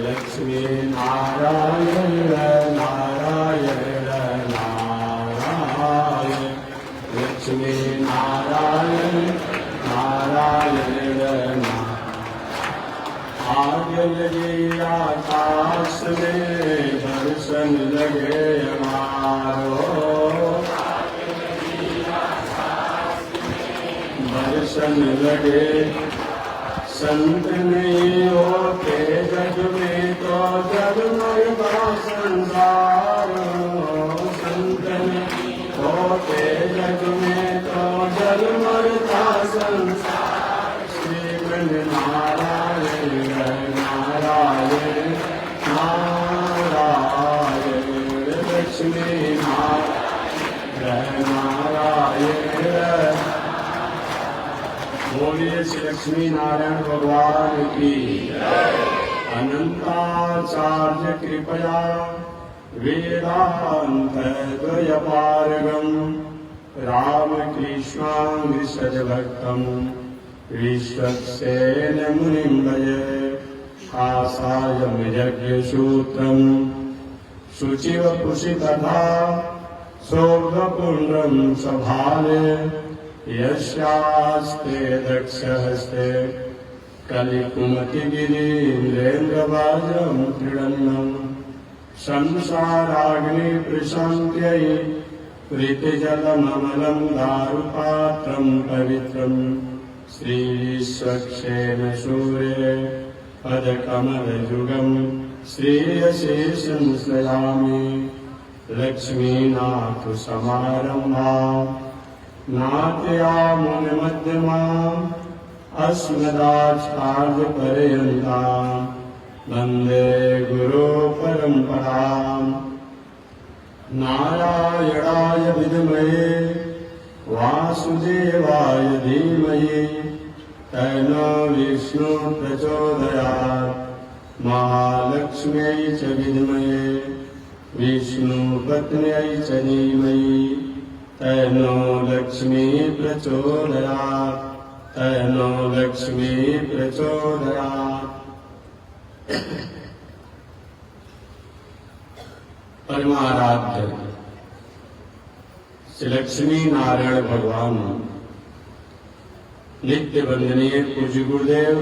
लक्ष्मी नारायण नारायण नारायण लक्ष्मी नारायण नारायण आगे लगे आकाश में दर्शन लगे हमारो दर्शन लगे संत नहीं होते जग में तो जगमगा संसार संत नहीं होते जग में तो जगमगा संसार श्रीमन नारायण नारायण नारायण लक्ष्मी नारायण नारायण बोलिए श्री लक्ष्मी नारायण भगवान की अनंताचार्य कृपया वेदांत द्वयपारगम रामकृष्णांग्रिसज भक्तम विश्वक्सेन मुनिं भजे आसायम यज्ञसूत्रम शुचिव कुशितथा शोभपुण्ड्रं सभाले यस्यास्ते दक्षहस्ते कलिकुमतिगिरीन्द्रेन्द्रवाजं क्रीडन्नं संसाराग्नि प्रशान्त्यै प्रीतिजलममलं दारुपात्रं पवित्रं श्रीविश्वक्सेन सूर्ये पदकमलयुगं श्रेयशेषं स्मरामि लक्ष्मीनाथसमारम्भाम् नाट्यामुनिमध्यमाम् अस्मदाचार्यपर्यन्ताम् वन्दे गुरुपरम्पराम् नारायणाय विद्महे वासुदेवाय धीमहि तन्नो विष्णुः प्रचोदयात् महालक्ष्म्यै च विद्महे विष्णुपत्न्यै च धीमहि तन्नो लक्ष्मी प्रचोदयात् तन्नो लक्ष्मी प्रचोदयात्। परमाराध्य श्री लक्ष्मी नारायण भगवान नित्य वंदनीय पूज्य गुरुदेव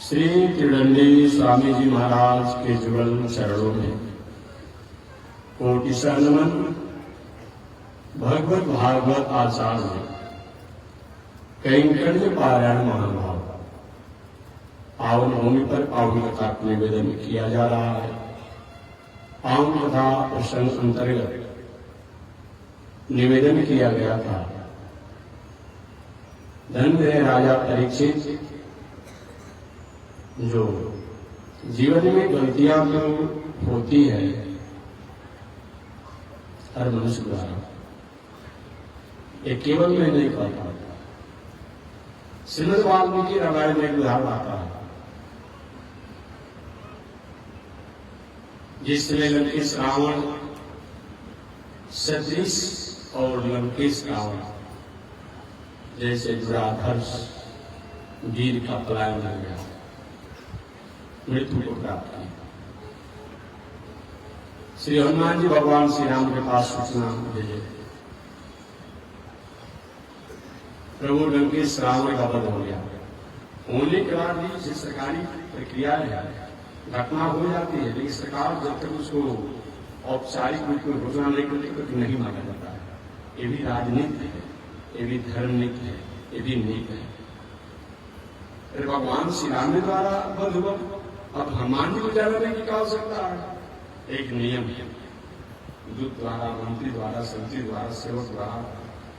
श्री त्रिदंडी स्वामी जी महाराज के जुगल चरणों में कोटि नमन। भगवत भागवत आचार्य कैंकर्य पारायण महानुभाव पावन भूमि पर पावन कथा का निवेदन किया जा रहा है। पावन कथा प्रसंग अंतर्गत निवेदन किया गया था धनंजय राजा परीक्षित जो जीवन में गलतियां तो होती है हर मनुष्य द्वारा, ये केवल मैं नहीं कहता। श्रीमद् वाल्मीकि रामायण में एक उदाहरण आता है जिसमें लंकेश रावण सदृश और लंकेश रावण जैसे दुराधर्ष वीर का पलायन हो गया, मृत्यु को प्राप्त किया। श्री हनुमान जी भगवान श्री राम के पास सूचना भेजे, प्रभु लंकेश रावण का वध हो गया। होने के बाद भी जो सरकारी प्रक्रिया है घटना हो जाती है, लेकिन सरकार जब तक उसको औपचारिक रूप में घोषणा नहीं करती तक नहीं माना जाता है। ये भी राजनीति है, ये भी धर्म नीति है, ये भी नीति है। फिर भगवान श्री राम के द्वारा वध हुआ, अब हनुमान जी को जानने की क्या आवश्यकता है? एक नियम है, दूत द्वारा, मंत्री द्वारा, संतरी द्वारा, सेवक द्वारा,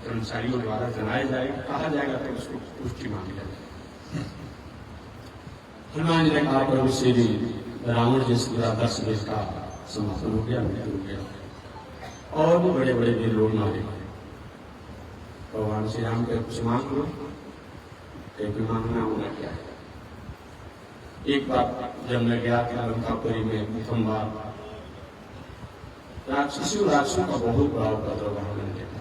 कर्मचारियों द्वारा जनाया जाएगा, कहा जाएगा तो उसको पुष्टि मांगी जाएगी। हनुमान जी ने कहा प्रभु श्री रावण जैसे दुराधर्ष देश का समापन हो गया, मृत्यु हो गया और भी बड़े बड़े वीर लोग मारे गए। भगवान श्री राम के कुछ मांग लो, कहीं मांगना होना क्या है। एक बार जब मैं गया था लंकापुरी में प्रथम बार, राक्षसियों राक्षसों का बहुत बड़ा उपद्रव वहां मैंने देखा।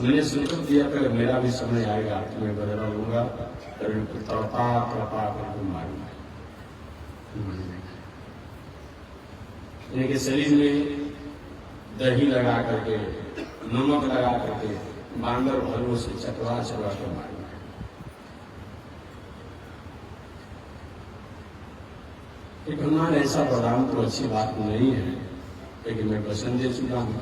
मैंने संकल्प दिया कि अगर मेरा भी समय आएगा तो मैं बदला लूंगा, कृपा कृपा कर मारूंगा। इनके शरीर में दही लगा करके, नमक लगा करके बांदर भलों से चटवा चटवा कर मारना है। हनुमान ऐसा बलराम तो अच्छी बात नहीं है, लेकिन मैं वचन दे चुका हूं,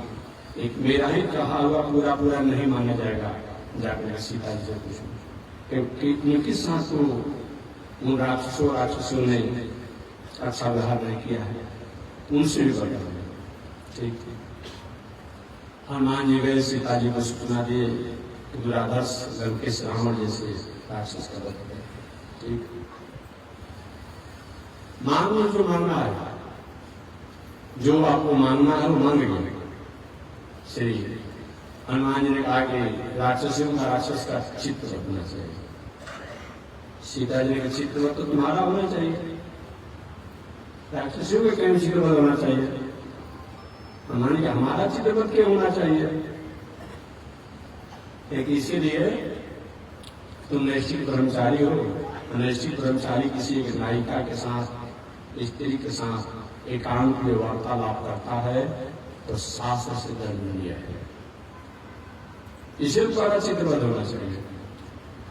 एक मेरा ही कहा हुआ पूरा पूरा नहीं माना जाएगा। जाकर सीता जी से पूछूं क्योंकि उनके साथ तो उन राक्षसों ने अच्छा व्यवहार नहीं किया है, उनसे भी बड़ा है। ठीक, हनुमान जी गए, सीता जी को सूचना दिए कि दुराधर्ष लंकेश रावण जैसे राक्षस का वध है। ठीक, मांगो जो मांगना है, जो आपको मांगना है वो मांगेंगे। श्री हनुमान जी ने कहा कि राक्षसियों का राक्षस का चित्र होना चाहिए। सीता जी ने चित्र तो तुम्हारा होना चाहिए, राक्षसियों का कैसे चित्र होना चाहिए? हनुमान जी हमारा चित्र क्या होना चाहिए? एक इसीलिए तुम नैष्ठिक ब्रह्मचारी हो। नैष्ठिक ब्रह्मचारी किसी एक नायिका के साथ, स्त्री के साथ एकांत में वार्तालाप करता है तो शास्त्र से दंडनीय है। इसे द्वारा चित्रबद्ध होना चाहिए।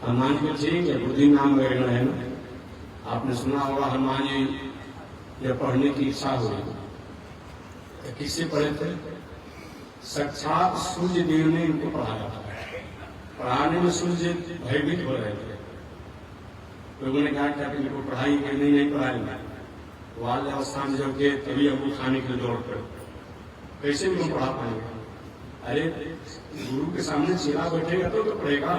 हनुमान जी ठीक है, बुद्धि नाम ग्रहण है ना। आपने सुना होगा हनुमान जी जब पढ़ने की इच्छा हुई तो किससे पढ़े थे? साक्षात सूर्य देव ने इनको पढ़ाया था। पढ़ाने में सूर्य भयभीत हो रहे थे। लोगों ने कहा कि इनको पढ़ाई करनी नहीं पढ़ाएंगे। वाल अवस्था में जब गए तभी अबू खाने के लिए दौड़ कर कैसे भी हम पढ़ा पाएंगे? अरे गुरु के सामने चेला बैठेगा तो पढ़ेगा।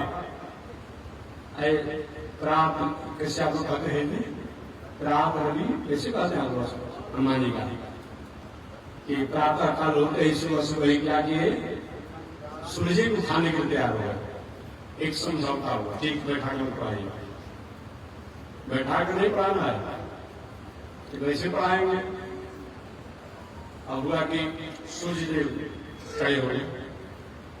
प्राप्त कैसे आप लोग कहते हैं? प्राप्त रवि कैसे कहते हैं आप हनुमान जी का कि प्रातः काल होते ही सुबह सुबह क्या किए? सूर्य को खाने के लिए तैयार हुआ। एक समझौता हुआ, ठीक बैठा कर पढ़ाइए, बैठा कर नहीं पढ़ाना है तो कैसे पढ़ाएंगे? अब हुआ कि सूर्य देव खड़े हो गए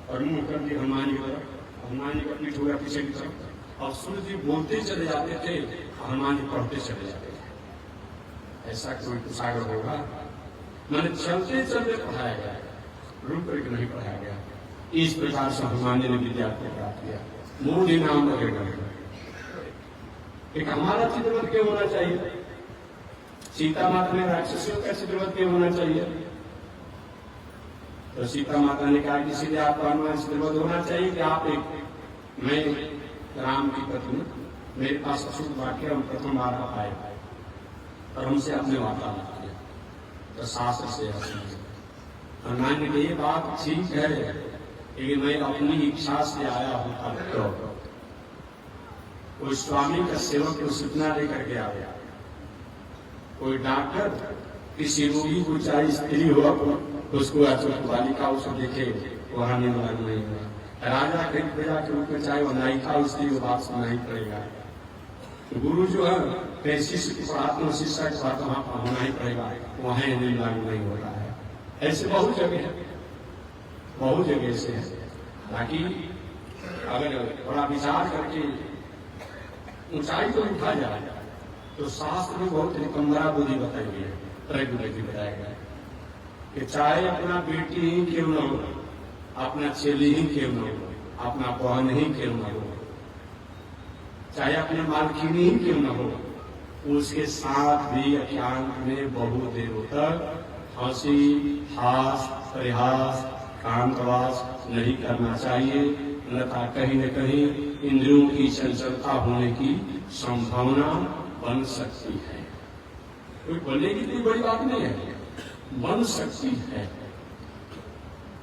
और मुंह कर दिए हनुमान जी की तरफ। हनुमान जी का पीठ हो गया पीछे की तरफ और सूर्य जी बोलते चले जाते थे, हनुमान जी पढ़ते चले जाते थे। ऐसा कोई कुशागर होगा? मैंने चलते चलते पढ़ाया गया, रुक करके नहीं पढ़ाया गया। इस प्रकार से हनुमान जी ने विद्यार्थी प्राप्त किया। मूल इनाम लगेगा। एक हमारा चित्रवत क्यों होना चाहिए? सीता माता ने राक्षसियों का चित्रवत क्यों होना चाहिए? तो सीता माता ने कहा कि इसलिए आपका हनुमान चित्रवत होना चाहिए कि आप एक मैं राम की पत्नी, मेरे पास अशुभ वाक्य हम प्रथम बार आए और हमसे अपने वार्तालाप किया तो शास्त्र से हनुमान जी ये बात ठीक है कि मैं अपनी इच्छा से आया हूं। तो कोई स्वामी का सेवक को सूचना लेकर के आ गया, कोई डॉक्टर किसी रोगी को चाहे स्त्री हो उसको अचूक बालिका उसे देखे वहां निर्माण नहीं हुआ। राजा कहीं प्रजा के रूप में चाहे वो नायिका स्त्री को बात सुनना ही पड़ेगा। गुरु जो है शिष्य की पढ़ात्मा शिक्षा के साथ वहां होना ही पड़ेगा, वहां निर्माण नहीं हो रहा है। ऐसे बहुत जगह है, बहुत जगह से है। ताकि अगर बड़ा विचार करके ऊंचाई को उठा जाए तो शास्त्र में बहुत निकम्बरा बुद्धि बताई गई है, तरह बुद्धि बताया गया है कि चाहे अपना बेटी ही क्यों न हो, अपना चेली ही क्यों न हो, अपना बहन ही क्यों न हो, चाहे अपने मालकिनी ही क्यों न हो, उसके साथ भी एकांत में बहुत देर तक हंसी हास परिहास कांतवास नहीं करना चाहिए। अन्यथा कहीं न कहीं इंद्रियों की चंचलता होने की संभावना बन सकती है। कोई बनने की कोई बड़ी बात नहीं है, बन सकती है।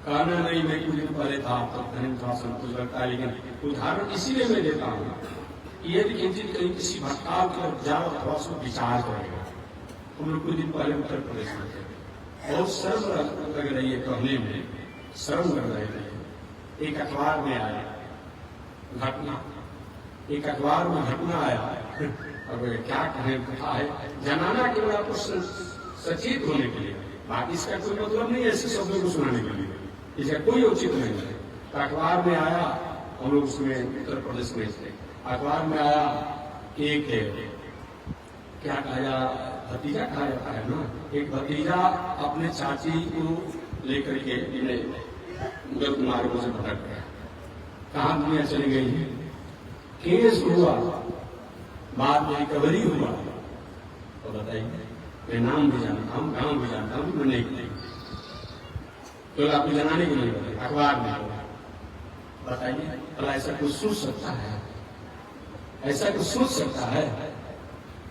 कहना नहीं मैं कुछ दिन पहले था तब कहीं थोड़ा संतोष लगता है, लेकिन उदाहरण इसीलिए मैं देता हूँ यदि कहीं किसी भटकाव की तरफ जाओ थोड़ा सा विचार करेगा। हम लोग कुछ दिन पहले उत्तर प्रदेश में थे, बहुत शर्म लग रही है कहने में, शर्म लग रही है। एक अखबार में आया घटना, एक अखबार में घटना आया। अब क्या कहें, कहा है जनाना के लिए आपको सचेत होने के लिए, बाकी इसका कोई मतलब नहीं है ऐसे शब्दों को सुनाने के लिए, इसका कोई औचित्य नहीं है। तो अखबार में आया, हम लोग उसमें उत्तर प्रदेश में थे, अखबार में आया एक क्या कहा, भतीजा कहा जाता है ना। एक भतीजा अपने चाची को लेकर के मुगल मार्गों से भटक गया, कहाँ दुनिया चली गई है। केस हुआ, बाद में रिकवरी हुआ, तो बताइए, मैं नाम भी जानता हूँ, गांव भी जानता हूँ, मैं नहीं तो आपको जनाने के लिए बताइए, अखबार में बताइए, भला ऐसा कुछ सोच सकता है? ऐसा कुछ सोच सकता है?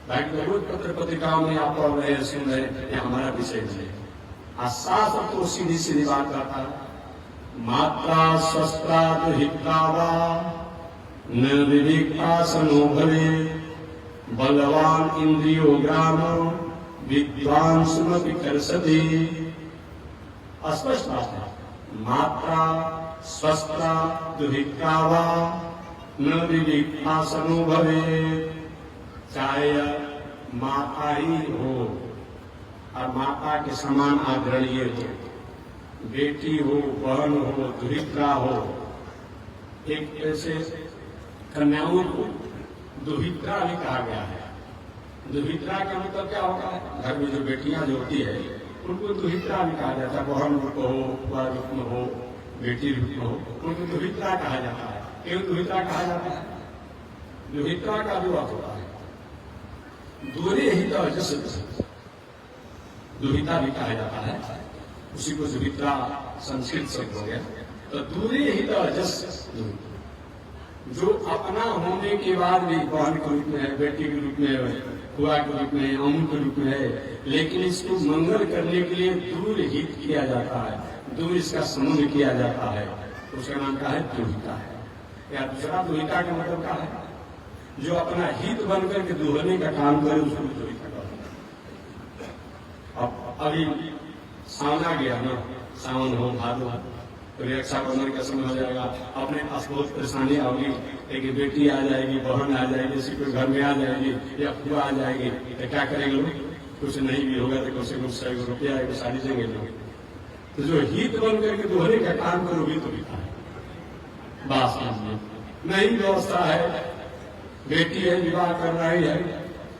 भाई रोज पत्र पत्रिकाओं में आप पढ़ रहे हैं, सुन रहे हैं, ये हमारा विषय नहीं है। साफ तो सीधी सीधी बात करता है, मात्रा शस्त्रा दुहित्रावा न विवेका सनो भवे बलवान इंद्रियो ग्राम विद्वान सुमति करसति। स्पष्ट बात है, मात्रा शस्त्रा दुहित्रावा न विवेका सनो भवे। चाहे माता ही हो और माता के समान आदरणीय हो, बेटी हो, बहन हो, दुहित्रा हो। एक ऐसे कन्याओं को दुहित्रा भी कहा गया है। दुहित्रा का मतलब क्या होता है? घर में जो बेटियां जो होती है उनको दुहित्रा भी कहा जाता है। बहन रूप हो, बुआ रूप में हो, बेटी रूप में हो, उनको दुहित्रा कहा जाता है। क्यों दुहित्रा कहा जाता है? दुहित्रा का जो अर्थ होता है दूरे ही तो जस, दुहिता भी कहा जाता है, उसी को दुहित्रा संस्कृत शब्द हो गया। तो दूरे ही तो जस, जो अपना होने के बाद भी बहन के रूप में है, बेटी के रूप में है, बुआ के रूप में है, अम्म के रूप में है, लेकिन इसको मंगल करने के लिए दूर हित किया जाता है, दूर इसका संबंध किया जाता है, उसका नाम क्या है? दुहिता है। या दूसरा दुहिता का मतलब क्या है? जो अपना हित बनकर के दुहने का काम करे, उसको दुहिता कहते हैं। अब अभी सावन आ गया ना, सावन हो, भादो, तो रक्षाबंधन का समय हो जाएगा, अपने पास बहुत परेशानी होगी। एक बेटी आ जाएगी, बहन आ जाएगी, किसी को घर में आ जाएगी या बुआ आ जाएगी, तो क्या करेंगे लोग? कुछ नहीं भी होगा तो कुछ कुछ 100 रुपया एक साड़ी देंगे लोग। तो जो हित बन करके दुहने का काम करोगे तो लिखा है बात नहीं। व्यवस्था है, बेटी है, विवाह कर रही है,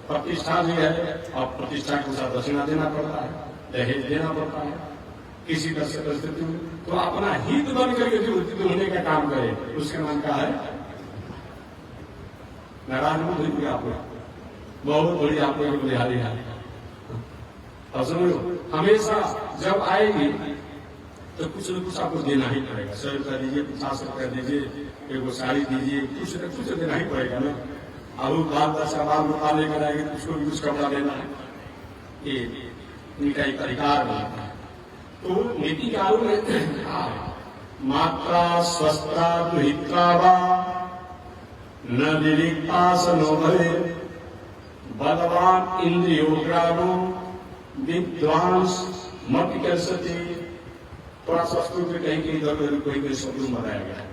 प्रतिष्ठा भी है, और प्रतिष्ठा के साथ दक्षिणा देना पड़ता है, दहेज देना पड़ता है किसी तरह से परिस्थिति में। तो अपना हित बन करके जो होने का काम करे, उसका नाम क्या है? नारायण हुई आपको बहुत बड़ी आपको बिहारी है। और समझो, हमेशा जब आएगी तो कुछ न कुछ आपको देना ही पड़ेगा। 100 रुपया दीजिए, 50 रुपया दीजिए, एक साड़ी दीजिए, कुछ न कुछ देना ही पड़ेगा ना। अब बाल बच्चा बाल रुपा लेकर आएंगे तो उसको भी कुछ कपड़ा देना है, ये इनका एक अधिकार बनता है। तो नीतिकारों ने कहा मात्रा स्वस्था दुहित्रा वा न विविक्ता सनो भवे बलवान इंद्रियो ग्रामो विद्वांस मत करसते। थोड़ा संस्कृत में कहीं कहीं इधर कोई शब्द बनाया गया है।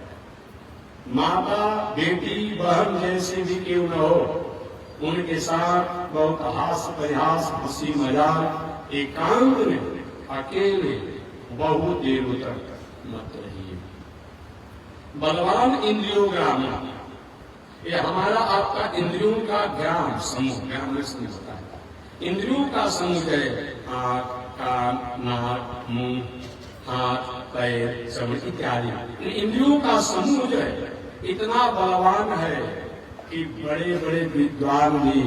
माता बेटी बहन जैसे भी क्यों न हो, उनके साथ बहुत हास्य परिहास हंसी मजाक एकांत में अकेले बहुत देर तक मत रहिए। बलवान इंद्रियों ग्राम, ये हमारा आपका इंद्रियों का ग्राम समूह, ग्राम में समूह होता है। इंद्रियों का समूह है आंख, कान, नाक, मुंह, हाथ, पैर, श्रवण इत्यादि। इंद्रियों का समूह जो है इतना बलवान है कि बड़े बड़े विद्वान भी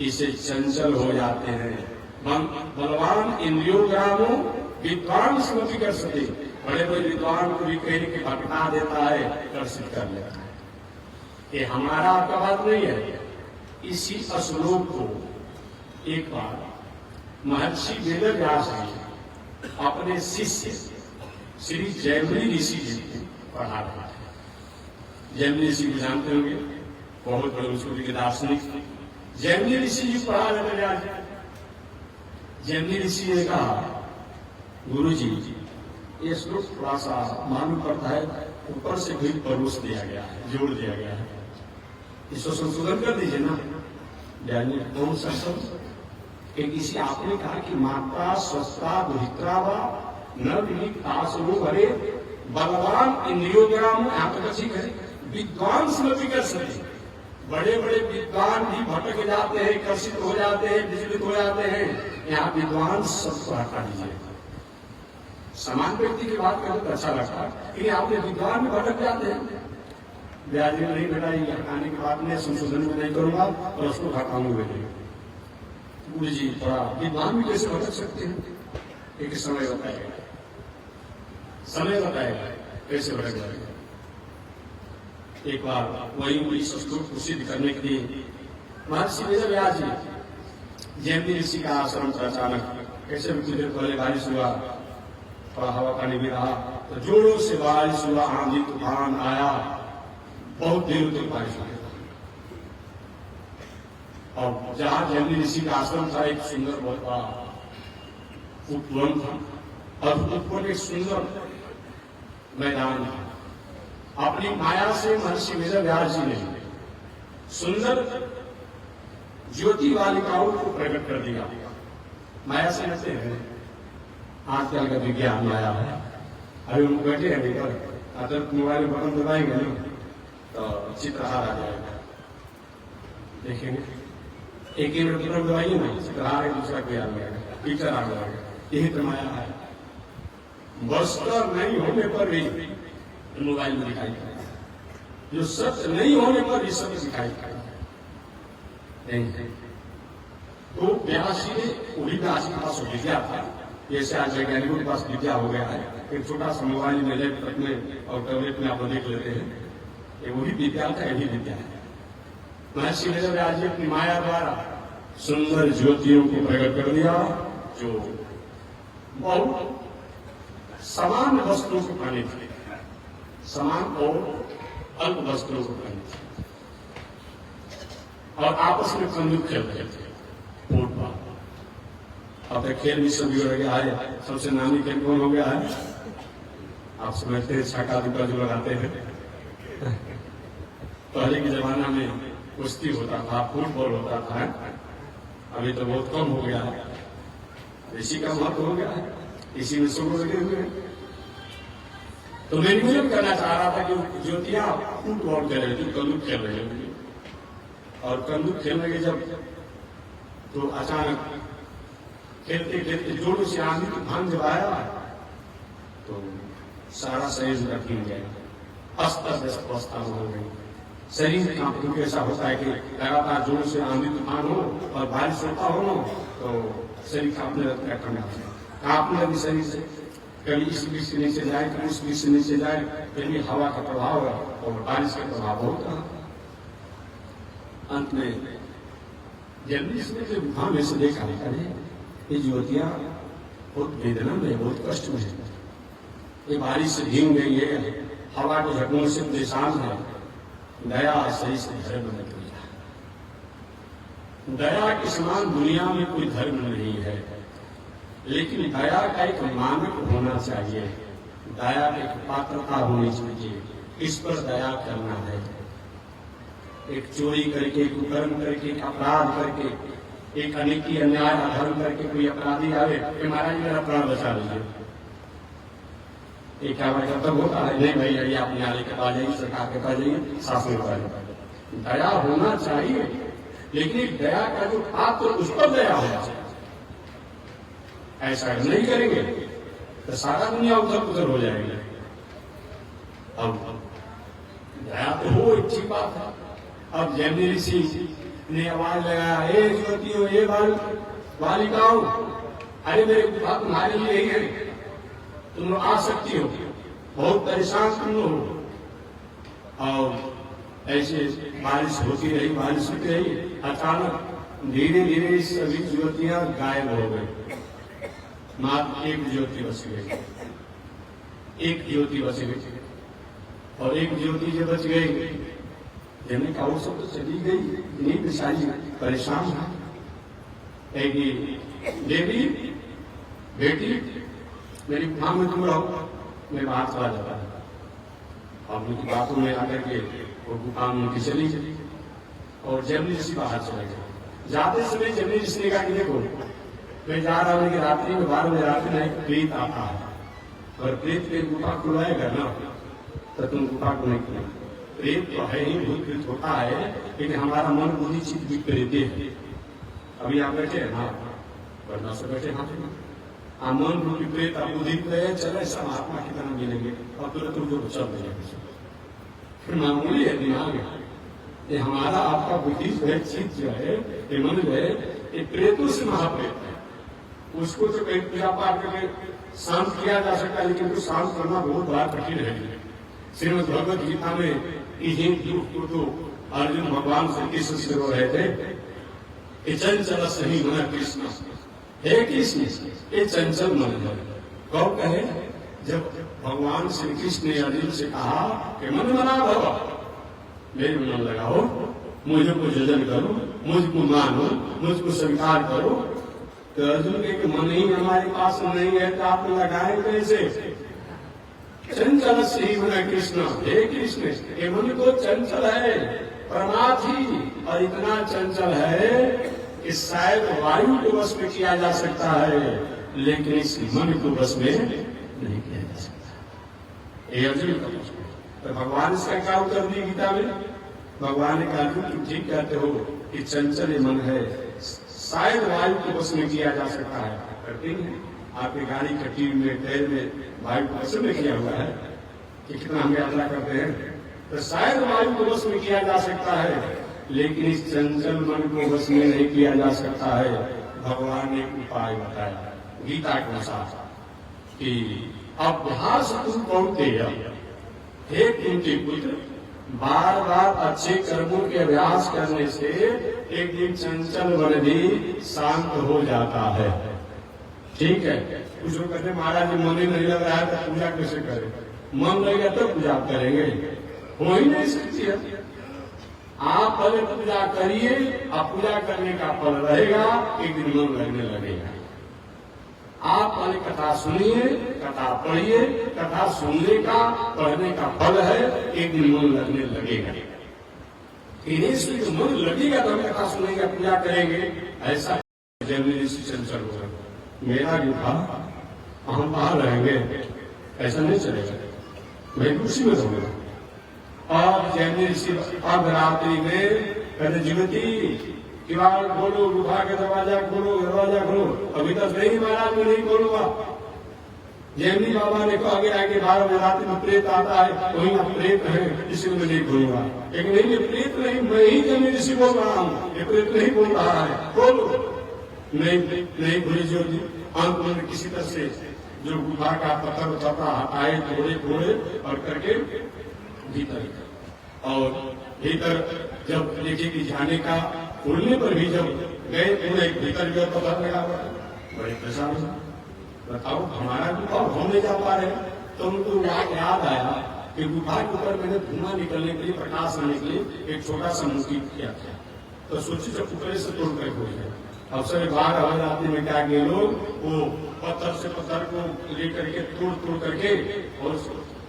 इसे चंचल हो जाते हैं। बलवान इंद्रियों ग्रामो विद्वान स्मृति कर सके, बड़े बड़े विद्वान को भी कहीं के भटका देता है, कर्षित कर लेता है। ये हमारा आपका बात नहीं है। इसी श्लोक को एक बार महर्षि वेदव्यास जी अपने शिष्य श्री जैमिनी ऋषि जी को पढ़ा रहे थे। जैमिनी ऋषि को जानते होंगे, बहुत बड़े उसको के दार्शनिक। जैमिनी ऋषि जी पढ़ा रहे थे। जैमिनी ऋषि ने कहा, गुरु जी ये श्लोक थोड़ा सा मालूम पड़ता है, ऊपर से भी परोस दिया गया है, जोड़ दिया गया है, इसको संशोधन कर दीजिए ना। कौन सा शब्द? किसी आपने कहा कि माता स्वस्था दुहित्रा वा न विनिकासो भरे बलवान इंद्रियो ग्राम, यहाँ तक ठीक है। विद्वान स्मृति कर सके, बड़े बड़े विद्वान भी भटक जाते हैं, कर्षित हो जाते हैं, विचलित हो जाते हैं। यहाँ विद्वान सबको हटा दीजिए। समान व्यक्ति की बात करें तो अच्छा लगता है, लेकिन आपने विद्वान में भटक जाते हैं। ब्याज में नहीं बेटा, ये हटाने की बात में संशोधन में नहीं करूंगा और उसको हटाऊंगा नहीं। गुरु जी थोड़ा विद्वान भी कैसे भटक सकते हैं, एक समय बताएगा, समय बताएगा कैसे भटक जाएगा। एक बार वही वही संस्कृत को सिद्ध करने के लिए महर्षि वेदव्यास जी जयंती ऋषि का आश्रम था। अचानक कैसे भी कुछ देर पहले बारिश हुआ, थोड़ा हवा पानी भी रहा, तो जोरों से बारिश हुआ, आंधी तूफान आया, बहुत देर तक बारिश हुई। और जहां जयंती ऋषि का आश्रम था, एक सुंदर बहुत बड़ा उपवन था और उपवन एक सुंदर मैदान था। अपनी माया से महर्षि वेदव्यास जी ने सुंदर ज्योति बालिकाओं को प्रकट कर दिया। माया से कहते हैं आजकल का विज्ञान माया है। अभी हम बैठे हैं लेकर, अगर मोबाइल बटन दबाएंगे ना तो चित्रहार आ जाएगा। देखेंगे एक ही मिनट बटन दबाइए ना, चित्रहार एक दूसरा कोई आ जाएगा, पिक्चर आ जाएगा। यही तो माया है। वस्त्र नहीं होने पर भी मोबाइल में दिखाई पड़ेगा, जो सत्य नहीं होने पर भी सत्य दिखाई पड़ेगा। तो व्यास जी ने वही व्यास के पास विद्या था, जैसे आज वैज्ञानिकों के पास विद्या हो गया है। एक छोटा सा मोबाइल में लैपटॉप में और टैबलेट में आप देख लेते हैं, ये वही विद्या था, यही विद्या है। महर्षि वेदव्यास जी अपनी माया द्वारा सुंदर ज्योतियों को प्रकट कर दिया, जो बहुत समान वस्त्रों को पाने थे, समान और अल्प वस्त्रों को पाने थे, और आपस में कंदुक खेल रहे थे फुटबॉल। अब तक खेल भी सभी हो गया है। सबसे नामी खेल कौन हो गया है? आप समझते हैं छक्का दुक्का जो लगाते हैं। पहले के जमाना में कुश्ती होता था, फुटबॉल होता था, अभी तो बहुत कम हो गया है। इसी का महत्व हो गया है, इसी में शुरू लगे हुए हैं। तो मैं निवेदन करना चाह रहा था कि ज्योतियां फुटबॉल खेल रही थी, कंदुक खेल रही थी, और कंदुक खेलने के जब तो अचानक खेलते खेलते जोरों से आंधी तूफान जब आया तो सारा शरीर रख गया, अस्त व्यस्त अवस्था हो गई। शरीर कांपने को ऐसा होता है कि लगातार जोरों से आंधी तूफान हो और बारिश होता हो तो शरीर कांपने लगता है, कांपने लगी शरीर से। कभी इस बीच से नीचे जाए, कभी उस बीच से नीचे जाए, कभी हवा का प्रभाव और बारिश का प्रभाव होता है। अंत में जल्दी इसमें जो गुफा में से देखा ये ज्योतियां बहुत वेदना में, बहुत कष्ट में है। ये बारिश से भीग गई है, हवा के झटकों से परेशान है। दया सही से धर्म नहीं है। दया के समान दुनिया में कोई धर्म नहीं है, लेकिन दया का एक मानक होना चाहिए, दया की एक पात्रता होनी चाहिए। इस पर दया करना है। एक चोरी करके, कुकर्म करके, एक अपराध करके, एक अनिति अन्याय अधर्म करके कोई अपराधी आवे कि महाराज मेरा प्राण बचा लीजिए, एक क्या कर्तव्य होता है? नहीं भाई, ये आप न्यायालय के पास जाइए, सरकार के पास जाइए, शासन के पास। दया होना चाहिए, लेकिन दया का जो पात्र उस पर दया होना चाहिए। ऐसा नहीं करेंगे तो सारा दुनिया उधर उधर हो जाएगी। अब दया तो हो, अच्छी बात है। अब जयंती ऋषि ने आवाज लगाया, हे ज्योतियों, हे बालिकाओं, अरे मेरे गुफा तुम्हारे लिए ही है, तुम लोग आ सकती हो, बहुत परेशान तुम लोग। और ऐसे बारिश होती रही, बारिश होती रही। अचानक धीरे धीरे सभी ज्योतियां गायब हो गई, मात्र एक ज्योति बच गई। एक ज्योति बच गई, और एक ज्योति जो बच गई, जमने का वो सब तो चली गई, इतनी बेचारी परेशान है। देवी बेटी, मेरी गुफा में तुम रहो, मैं बाहर चला जाता है। और उनकी बातों में आकर के वो गुफा में उनकी चली गई, और जयंती ऋषि बाहर चले गए। जाते समय जयंती ऋषि ने कहा कि देखो, मैं जा रहा हूं कि रात्रि में 12 बजे रात्रि में एक प्रेत आता है, और प्रेत के गुफा खुलवाएगा ना तो तुम गुफा को नहीं खुलेगा। प्रेत तो है ही, भूत प्रेत होता है, लेकिन हमारा मन बुद्धि चित्त भी प्रेत है। अभी आप बैठे हैं ना, वरना से बैठे हाथ में मन रूपी प्रेत आप बुद्धि पे चले, सब आत्मा की तरह मिलेंगे और तुरंत जो चल देंगे। मामूली है दिमाग, ये हमारा आपका बुद्धि जो है, चित्त जो है, ये मन जो है, ये प्रेतों से महाप्रेत है। उसको तो कहीं पूजा पाठ करके शांत किया जा सकता है, लेकिन उसको शांत करना बहुत बड़ा कठिन है। श्रीमद् भगवत गीता में इन्हीं दुख को तो अर्जुन भगवान श्री कृष्ण से रो रहे थे कि चंचल सही मन कृष्ण, हे कृष्ण ये चंचल मन है। कब कहे? जब भगवान श्री कृष्ण ने अर्जुन से कहा कि मन मना भव, मेरे मन लगाओ, मुझको जजन करो, मुझको मानो, मुझको स्वीकार करो। तो अर्जुन के मन ही हमारे पास नहीं है तो आप लगाए कैसे? चंचल से मन कृष्ण, हे कृष्ण ये मन तो चंचल है परमार्थी, और इतना चंचल है कि शायद वायु को वश में किया जा सकता है, लेकिन इस मन को वश में नहीं किया जा सकता। ये अर्जुन का प्रश्न। तो भगवान इसका क्या उत्तर दिया गीता में? भगवान ने कहा तुम ठीक कहते हो कि चंचल मन है, शायद वायु को वश में किया जा सकता है। करते हैं आपकी गाड़ी कटी में टायर में वायु को वश में किया हुआ है कि कितना हम यात्रा करते हैं, तो शायद वायु को वश में किया जा सकता है, लेकिन इस चंचल मन को वश में नहीं किया जा सकता है। भगवान ने उपाय बताया गीता के अनुसार कि अभ्यास तुम पहुंचते, हे कुंती पुत्र, बार बार अच्छे कर्मों के अभ्यास करने से एक दिन चंचल मन भी शांत हो जाता है। ठीक है, कुछ लोग कहते महाराज मन ही नहीं लग रहा है तो पूजा कैसे करें? मन लगेगा तो पूजा करेंगे, हो ही नहीं सकती है। आप पहले पूजा करिए, आप पूजा करने का फल रहेगा, एक दिन मन लगने लगेगा। आप पहले कथा सुनिए, कथा पढ़िए, कथा सुनने का पढ़ने का फल है, एक दिन मन लगने लगेगा। मन लगेगा तो हम कथा सुनेंगे, पूजा करेंगे। ऐसा जैमिनी ऋषि चंचल हो, मेरा भी था, हम बाहर रहेंगे, ऐसा नहीं चलेगा, मैं खुशी में रहूंगा। और जैमिनी ऋषि अब रात्रि में कहते जीवती किवाड़ खोलो, गुफा के दरवाजा खोलो, दरवाजा खोलो। अभी तक नहीं महाराज मैं नहीं खोलूंगा। जैमिनी बाबा ने कहा गया कि 12 बजे रात में प्रेत आता है, वही आप प्रेत है, इसलिए मैं नहीं खोलूंगा। लेकिन नहीं, ये प्रेत नहीं, मैं ही जैमिनी ऋषि बोल रहा हूँ, ये प्रेत नहीं बोल रहा है, खोलो। नहीं खुली ज्योति। अंत में किसी तरह से जो गुफा का पत्थर छपरा हटाए, तोड़े और करके भीतर, और भीतर जब देखे कि जाने का खोलने पर भी जब गए, पूरे भीतर जो पत्थर लगा हुआ, बड़े परेशान। बताओ हमारा गुफा हम नहीं जा पा रहे। तो उनको याद आया कि गुफा के ऊपर मैंने धुआं निकलने के लिए, प्रकाश आने के लिए एक छोटा सा मूर्ति किया था। तो सोची जब ऊपर से तोड़ कर खोल गए। अवसर बाहर आवाज आते में क्या किए लोग, वो पत्थर से पत्थर को लेकर के तोड़ करके, और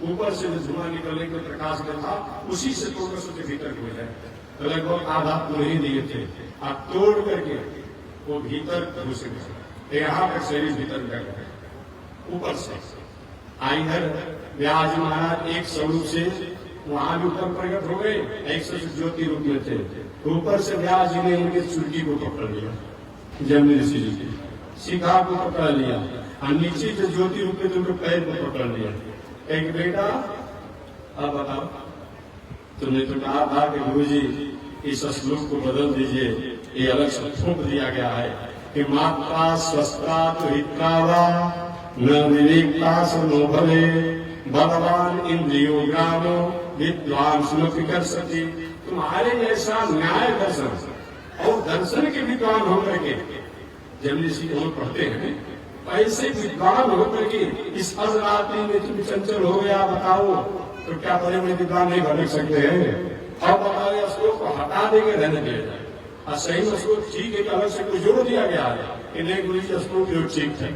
ऊपर से धुआं निकलने के प्रकाश में था, उसी से तोड़कर सोचे भीतर हो जाए। तो लगभग आधा तो नहीं दिए थे, आप तोड़ करके वो भीतर घुस गए। यहाँ तक शरीर भीतर कर गए। ऊपर से इधर व्यास महाराज एक स्वरूप से वहां भी ऊपर प्रकट हो गए, एक से ज्योति रूप में थे। ऊपर से व्यास जी ने उनके चुटकी को पकड़ लिया, जैमिनी ऋषि जी की शिखा को पकड़ लिया, और नीचे जो ज्योति रूप में उनके पैर को पकड़ लिया। एक बेटा अब बताओ, तुमने तो कहा था कि गुरु जी इस श्लोक को बदल दीजिए, ये अलग से थोप दिया गया है कि मात्रा स्वस्था तो हितवा न विवेकता सनो भले, भगवान इंद्रियो ग्रामो विद्वान सुनति कर सके। तुम्हारे जैसा न्याय दर्शन और दर्शन के विद्वान होकर के, जब ऋषि हम पढ़ते हैं, ऐसे विद्वान होकर के इस अजरात्रि में तुम चंचल हो गया। बताओ तो क्या परे में विद्वान नहीं भटक सकते हैं? अब बताओ श्लोक को हटा देंगे, रहने देंगे, और सही में श्लोक ठीक है, अलग से कुछ जोड़ दिया गया है कि नहीं गुरु जी श्लोक जो ठीक है,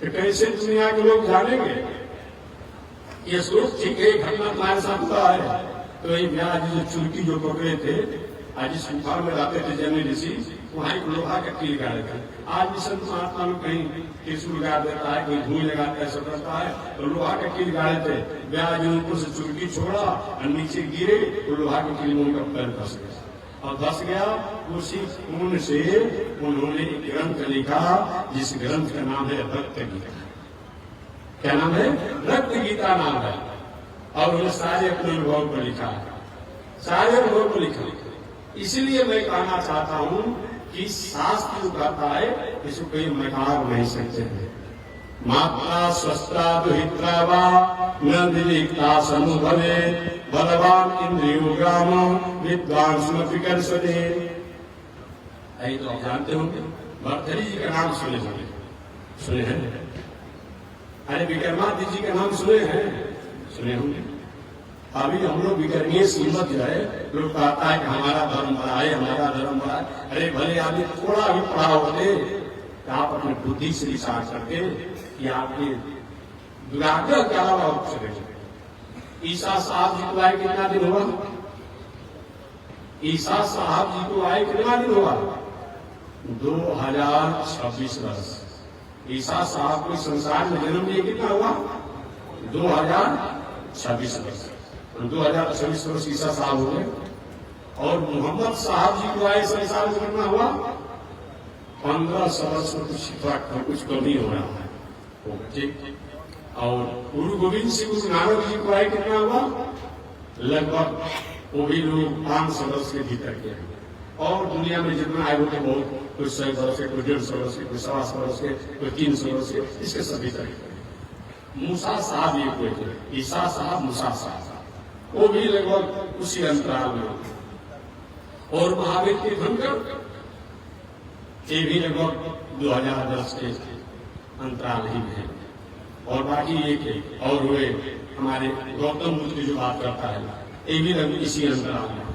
तो कैसे दुनिया के लोग जानेंगे ये श्लोक ठीक है? घटना तुम्हारे साथ हुआ है। तो ये व्यास जो चुरकी जो पकड़े थे, आज इस गुफा में रहते थे जैमिनी ऋषि, वहां एक लोहा का कील गाड़ देता है। आज भी संत महात्मा लोग कहीं त्रिशूल गाड़ देता है, कोई धुएं लगाता है, सब करता है, तो लोहा का कील गाड़े थे। ब्याज ऊपर से चुटकी छोड़ा और नीचे गिरे तो लोहा के कील में उनका पैर फंस गया और फंस गया। उसी खून से उन्होंने एक ग्रंथ लिखा जिस ग्रंथ का नाम है रक्त गीता। क्या नाम है? रक्त गीता नाम है। और उन्होंने सारे अपने अनुभव पर लिखा, सारे अनुभव पर लिखा। इसलिए मैं कहना चाहता हूं कि शास्त्र जो कहता है इसको कोई नकार नहीं सकते हैं। मात्रा स्वस्था दुहित्रा वा न दिलिक्ता समुभवे बलवान इंद्रियो ग्राम विद्वान स्मृतिकर्षते। यही तो आप जानते होंगे, भर्तृहरि जी का नाम सुने होंगे, सुने हैं? अरे विक्रमादित्य जी का नाम सुने हैं? सुने होंगे। अभी हम लोग विकर्मीय सीमत जो है, लोग कहता है कि हमारा धर्म बड़ा है, हमारा धर्म बड़ा है। अरे भले आदमी थोड़ा भी पढ़ा होते तो आप अपनी बुद्धि से विचार करके कि आपके दुराग्रह के अलावा और कुछ। ईसा साहब जी को आए कितना दिन हुआ? ईसा साहब जी को आए कितना दिन हुआ? 2026 वर्ष। ईसा साहब को संसार में जन्म लिए कितना हुआ? 2026 वर्ष। 2026 वर्ष ईसा साहब हो गए। और मोहम्मद साहब जी को आए संसार में कितना हुआ? 1500 वर्ष में कुछ कमी हो रहा है, ठीक। और गुरु गोविंद सिंह गुरु नानक जी को आए कितना हुआ? लगभग वो भी लोग 500 वर्ष के भीतर के। और दुनिया में जितना आए होते बहुत, कुछ 100 वर्ष के, कुछ 150 वर्ष के, कुछ 125 वर्ष के, कुछ 300 वर्ष के, इसके सभी तरह। मूसा साहब ये कोई थे, ईसा साहब, मूसा साहब, वो भी लगभग उसी अंतराल में। और महावीर तीर्थंकर ये भी लगभग 2000 वर्ष के अंतराल ही है। और बाकी एक और हुए हमारे गौतम बुद्ध की जो बात करता है, ये भी लगभग इसी अंतराल में।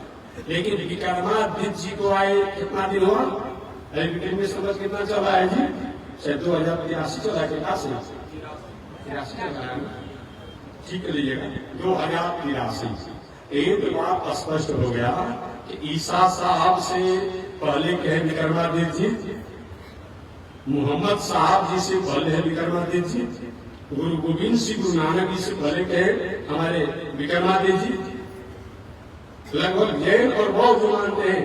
लेकिन विक्रमादित्य जी को आए कितना दिन हुआ? अरे विक्रम में समझ कितना चला है जी? शायद 2083 चला है, क्या से 83 चला है, ठीक लीजिएगा, 2083। एक बात स्पष्ट हो गया कि ईसा साहब से पहले कहे विक्रमादित्य जी, मोहम्मद साहब जी से पहले है विक्रमादित्य जी, गुरु गोविंद सिंह गुरु नानक जी से पहले कहे हमारे विक्रमादित्य जी। लगभग जैन और बौद्ध जो मानते हैं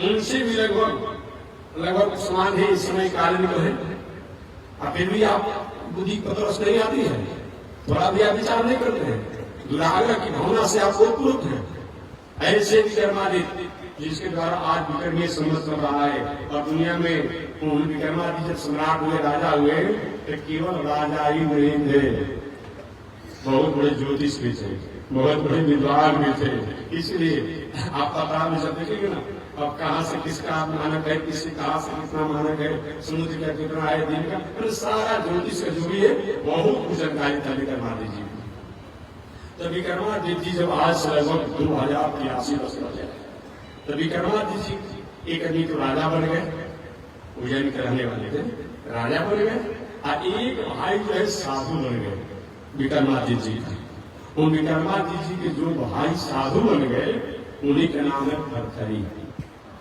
उनसे भी लगभग समान है, इस समय कालीन को है। अब फिर भी आप बुद्धि पतरस नहीं आती है, थोड़ा भी आप विचार नहीं करते हैं, दुराग्रह की भावना से आप ओतप्रोत हैं। ऐसे विक्रमादित्य जिसके द्वारा आज विक्रमीय सम्मत कर रहा है। और दुनिया में विक्रमादित्य जब सम्राट हुए, राजा हुए, तो केवल राजा ही नहीं थे, बहुत बड़े ज्योतिष भी थे, बहुत बड़े विद्वान भी थे। इसलिए आप पता में जब देखेंगे ना, अब कहाँ से किसका मानक है, किससे कहाँ से कितना मानक है, समुद्र का कितना है, दिन का, तो सारा ज्योतिष का जो भी है बहुत कुछ जानकारी था विक्रमादित्य जी। तो विक्रमादित्य जी जब आज से लगभग 2083 वर्ष हो जाए, तो विक्रमादित्य जी एक आदमी तो राजा बन गए, उज्जैन के रहने वाले थे, राजा बन गए। और एक भाई जो है साधु बन गए विक्रमादित्य जी। उन विक्रमादित्य जी के जो भाई साधु बन गए उन्हीं का नाम है भर्तृहरि।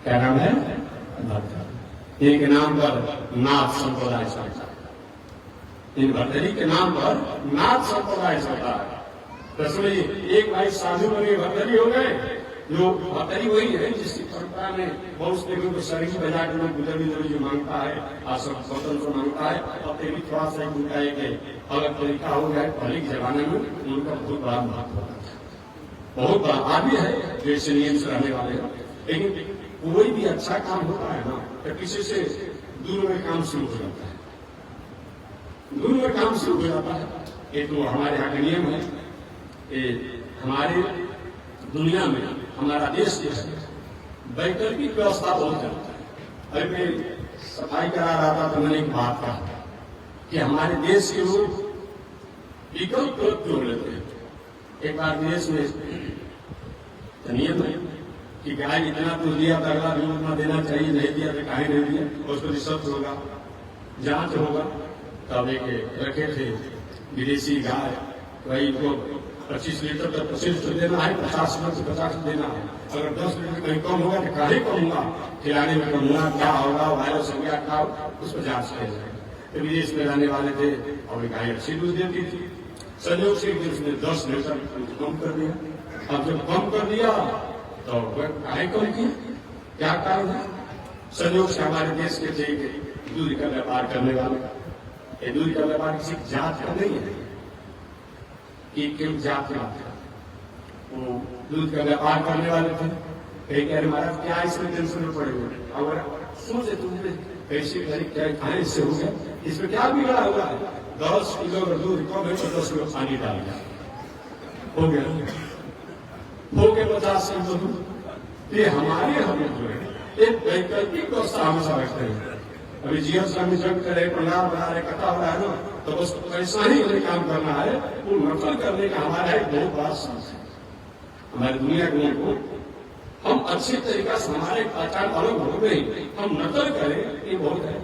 क्या नाम है? भर्तृहरि। इनके नाम पर नाथ संप्रदाय चलता है। इन भर्तृहरि के नाम पर नाथ संप्रदाय चलता है। तो सुनिए, एक भाई साधु बने भर्तृहरि हो गए। जो भर्तृहरि वही है जिसकी परंपरा में बहुत से लोगों को शरीर बजा के लोग गुजर जो मांगता है, आश्रम स्वतंत्र मांगता है। और फिर भी थोड़ा सा उनका एक अलग तरीका हो गया है। पहले के जमाने में उनका बहुत बड़ा महत्व होता था, बहुत बड़ा आदमी है जो ऐसे नियम से रहने वाले हैं। लेकिन कोई भी अच्छा काम होता है ना, तो किसी से दूर में काम शुरू हो जाता है, दूर में काम शुरू हो जाता है। ये तो हमारे यहाँ का नियम है। ये हमारे दुनिया में हमारा देश जो है वैकल्पिक व्यवस्था बहुत चलता है। अरे मैं सफाई करा रहा था तो मैंने एक बात कहा कि हमारे देश के लोग विकल्प क्यों लेते हैं। एक बार देश में नियम है कि गाय इतना दूध दिया तो अगला दूध उतना देना चाहिए, नहीं दिया तो काहे नहीं दिया, उस पर रिसर्च होगा, जांच होगा। तब एक रखे थे विदेशी गाय, वही को 25 लीटर तक 25 लीटर देना है, 50 लीटर से 50 देना है। अगर 10 लीटर कहीं कम होगा तो काहे कहूंगा, खिलाने में कमूंगा, क्या होगा, वायरस हो गया, क्या उस पर जांच किया जाएगा। तो विदेश में रहने वाले थे और गाय अच्छी दूध देती थी, संयोग से उसने 10 लीटर कम कर दिया। अब जब कम कर दिया तो गाय कम की, क्या कारण है? संयोग से हमारे देश के थे दूध का व्यापार करने वाले, ये दूध का व्यापार किसी जात का नहीं है कि केवल जात का, वो दूध का व्यापार करने वाले थे। कहीं कह रहे महाराज क्या इसमें टेंशन में पड़े हुए, अगर सोचे तुमने कैसे क्या खाए इससे हो गया, इसमें क्या बिगड़ा हुआ है? 10 किलो अगर दूध कम है तो 10 किलो पानी डाल दिया, हो गया 50 किलो दूध। ये हमारे हमें जो है एक वैकल्पिक व्यवस्था हमेशा रखते हैं। अभी जीवन स्वामी जब करे, प्रणाम बना रहे, कथा हो रहा है ना, तो बस ऐसा ही हमें काम करना है। वो नकल करने का हमारा एक बहुत बड़ा सांस है। हमारी दुनिया के को हम अच्छे तरीका से हमारे पहचान अलग हो गई, हम नकल करें, ये बहुत है।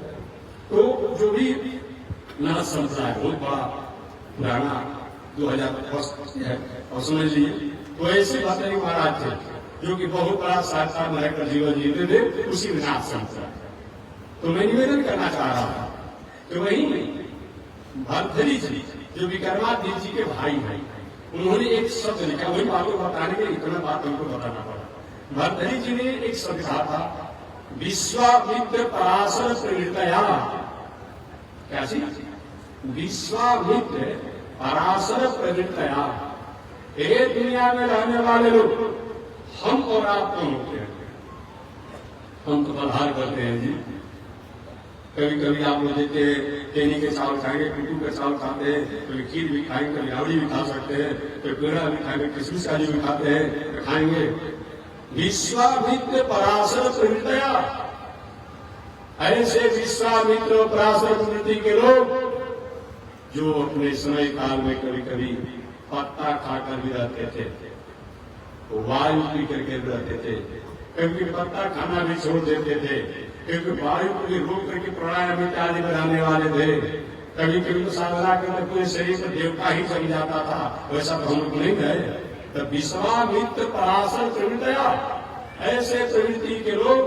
तो जो भी नाथ संप्रदाय बहुत बड़ा पुराना 2000 वर्ष है, और समझ लीजिए तो ऐसे भट्टरी महाराज थे जो कि बहुत बड़ा साक्षात रहकर जीवन जीते थे, उसी में नाथ संप्रदाय। तो मैं निवेदन करना चाह रहा था कि वही भर्तृहरि जी जो विक्रमादित्य जी के भाई हैं, उन्होंने एक शब्द लिखा, वही आपको बताने के लिए इतना बात उनको बताना पड़ा। भर्तृहरि जी ने एक शब्द कहा था, विश्वामित्र पराशर प्रवृत्तया। क्या चीज? विश्वामित्र पराशर प्रवृत्तया। ये दुनिया में रहने वाले लोग हम और आप कौन होते हैं? हम तो पधार करते हैं जी। कभी कभी आप लोग देते हैं तेनी के चावल खाएंगे, कुटू के चावल खाते हैं, कभी खीर भी खाएंगे, कभी रावड़ी भी खा सकते हैं, कभी पेड़ा भी खाएंगे, किशमिश काजू भी खाते हैं, तो खाएंगे। विश्वामित्र पराशर प्रवृत्तया। ऐसे विश्वामित्र पराशर प्रवृत्ति के लोग जो अपने समय काल में कभी कभी पत्ता खाकर भी रहते थे, वायु पी करके रहते थे, कभी पत्ता खाना भी छोड़ देते थे, क्योंकि वायु को भी रोक करके प्राणायाम इत्यादि बनाने वाले थे। कभी कभी तो साधना करके पूरे शरीर में देवता ही जम जाता था, वैसा तो हम लोग नहीं गए। तो विश्वामित्र पराशर प्रवृत्तया, ऐसे प्रवृत्ति के लोग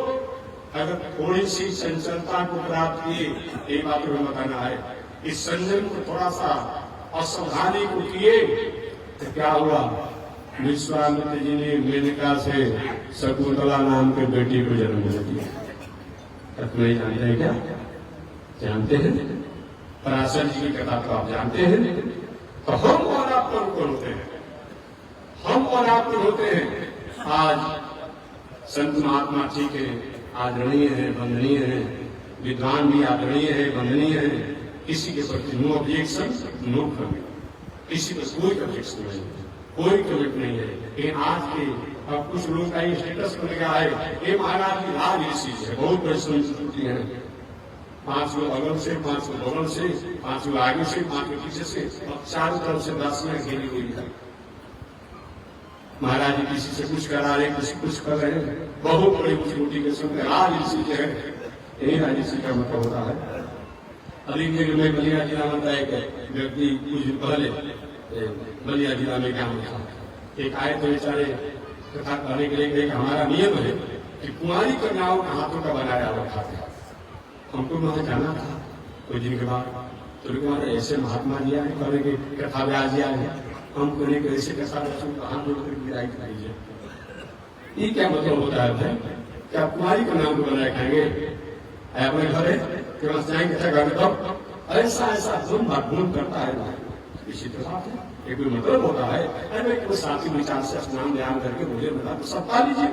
अगर थोड़ी सी चंचलता को प्राप्त किए, एक बात में बताना है, इस संयम को थोड़ा सा असावधानी को किए तो क्या हुआ? विश्वामित्र जी ने मेनका से शकुंतला नाम के बेटी को जन्म दे दिया। नहीं जानते हैं क्या? जानते हैं? पराशर जी की कथा तो आप जानते हैं। तो हम और आप कौन होते हैं? हम और आप कौन होते हैं? आज संत महात्मा ठीक है, आदरणीय है, वंदनीय है, विद्वान भी आदरणीय है, वंदनीय है, किसी के प्रति नो ऑब्जेक्शन, नो कमेंट, किसी पर कोई ऑब्जेक्शन नहीं है, कोई कमेंट नहीं है। लेकिन आज के अब कुछ लोगों का ये स्टेटस बन गया है, ये महाराज की राज ऋषि है, बहुत बड़ी संस्कृति है। 5 लोग अगल से, 5 लोग बगल से, 5 लोग आगे से, 5 लोग पीछे से, और चारों तरफ से दासियां घेरी हुई है। महाराज जी किसी से कुछ करा रहे, किसी कुछ कर रहे हैं, बहुत बड़ी मुश्किल के संग राज ऋषि जो है, यही राज ऋषि का मतलब होता है। अभी में बलिया जिला में एक व्यक्ति कुछ दिन पहले बलिया जिला में क्या था, एक आए तो बेचारे कथा करने के लिए हमारा नियम है कि कुमारी कन्याओं का हाथों का बनाया हुआ खाते। हमको वहां जाना था कुछ दिन के बाद, तो हमारे ऐसे महात्मा जी आए करने के कथा व्यास जी आए, हम करने के ऐसे कथा कहा गिराई खाइए। ये क्या मतलब होता है? क्या कुमारी का नाम को बनाए खाएंगे? अपने घर है जाएंगे घर में, तब ऐसा ऐसा गुण करता है। इसी प्रकार है, एक भी मतलब होता है। अरे कोई साथी विचार से स्नान ध्यान करके मुझे बता तो सब पा लीजिए,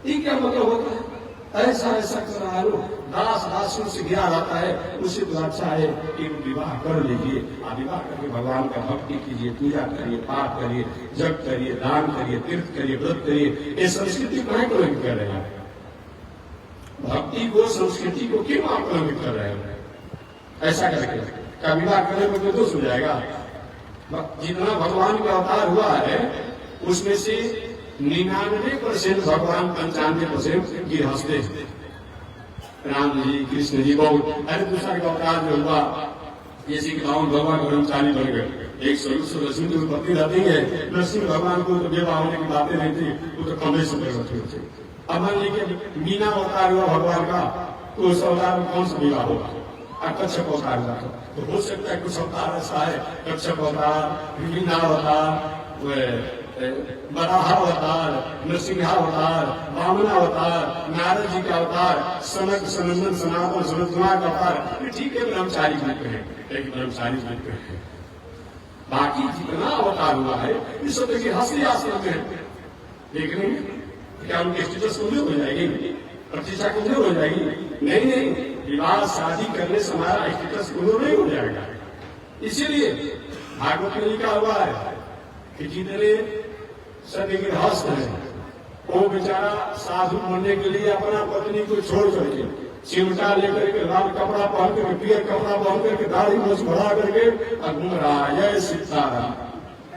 ये क्या मतलब होता है? ऐसा ऐसा कर रहा है, दास दासियों से गिरा जाता है, उससे तो अच्छा है कि विवाह कर लीजिए। विवाह करके भगवान का भक्ति कीजिए, पूजा करिए, पाठ करिए, जप करिए, दान करिए, तीर्थ करिए, व्रत करिए। ये संस्कृति कहाँ कलंकित कर रहे हैं? भक्ति को, संस्कृति को क्यों आप कलंकित कर रहे हैं? ऐसा करके क्या विवाह करने में कोई दोष हो जाएगा? जितना भगवान का अवतार हुआ है उसमें से 99% भगवान, 95% गृहस्थे। राम जी, कृष्ण जी बहुत, अरे दूसरा का अवतार जो हुआ जैसे कि रावण भगवान ब्रह्मचारी बन गए, एक स्वरूप से लक्ष्मी की उत्पत्ति रहती है, नरसिंह भगवान को तो विवाह होने की बातें नहीं थी, वो तो कमरे से प्रकट हुए थे। अब मान लीजिए मीना अवतार हुआ भगवान का, तो उस अवतार में कौन सा विवाह होगा? कच्छप अवतार हुआ तो हो सकता है कुछ अवतार ऐसा है, कच्छप अवतार, मीना अवतार, बराह अवतार, नरसिंहावतार, वामन अवतार, नारद जी का अवतार, सनक सनंदन सनातन सनत कुमार का अवतार, ये ठीक है ब्रह्मचारी रूप है, एक ब्रह्मचारी रूप है। बाकी जितना अवतार हुआ है ये सब देखिए हंसी आश्रम में है। देख रहे हैं क्या उनकी स्टेटस कमजोर हो जाएगी, प्रतिष्ठा कमजोर हो जाएगी? नहीं नहीं, विवाह शादी करने से हमारा स्टेटस कमजोर नहीं हो जाएगा। इसीलिए भागवत में लिखा हुआ है कि जितने सभी गृहस्थ है वो बेचारा साधु बनने के लिए अपना पत्नी को छोड़ करके चिमटा लेकर के लाल कपड़ा पहन करके पियर कपड़ा पहन करके दाढ़ी मूछ बढ़ा करके घूम रहा है सीताराम।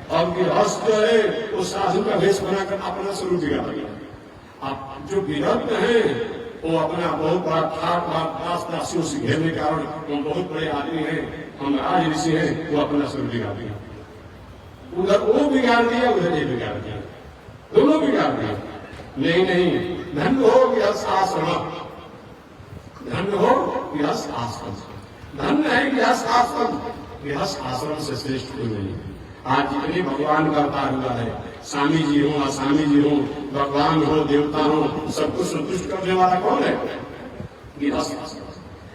और गृहस्थ जो है वो साधु का भेष बनाकर अपना स्वरूप बिगाड़ दिया। अब जो विरक्त है वो अपना बहुत बड़ा ठाट राशियों से घेरने के कारण वो बहुत बड़े आदमी है, हम राज ऋषि है, वो अपना स्वरूप बिगाड़ दिया। उधर वो बिगाड़ दिया, उधर ये बिगाड़ दिया, दोनों बिगाड़ दिया। नहीं नहीं, धन हो गृहस्थ आश्रम, धन हो गृहस्थ आश्रम, धन है गृहस्थ आश्रम, गृहस्थ आश्रम से श्रेष्ठ कोई नहीं। आज जितने भगवान का अवतार हुआ है, स्वामी जी हो, असामी जी हो, भगवान हो, देवता हो, सबको संतुष्ट करने वाला कौन है? गृहस्थ आश्रम।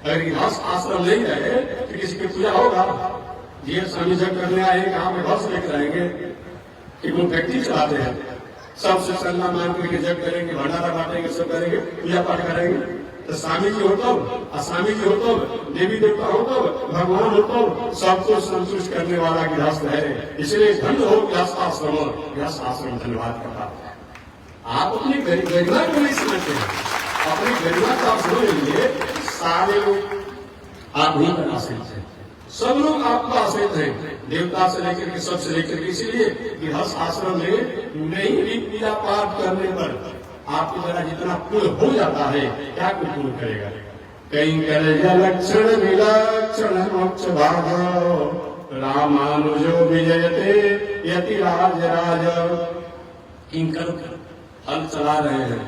अगर गृहस्थ आश्रम नहीं रहे तो किसी की पूजा होगा? ये स्वामी जब करने आए कहाँ पे घर से लेकर आएंगे कि वो फैक्ट्री चलाते हैं, सबसे चंदा मान करके जब करेंगे, भंडारा बांटेंगे, सब करेंगे, पूजा पाठ करेंगे। तो स्वामी जी हो तो, असामी जी हो तो, देवी देवता हो तो, भगवान हो तो, सबको संतुष्ट करने वाला गृहस्थ है। इसलिए धन हो गृहस्थ आश्रम, गृहस्थ आश्रम धन्यवाद करता है। आप अपनी गरिमा को नहीं समझते हैं, अपनी गरिमा को आप समझ लीजिए, सारे लोग आप ही पर आश्रित हैं, सब लोग आपको आश्रित हैं, देवता से लेकर के सबसे लेकर के। इसीलिए गृहस्थ आश्रम में नहीं भी पूजा पाठ करने पर आपके द्वारा जितना पुण्य हो जाता है, क्या कुछ पुण्य करेगा? कहीं करे लक्षण विलक्षण मोक्ष भाग रामानुजो विजयते यति राज राज। किंकर हल चला रहे हैं,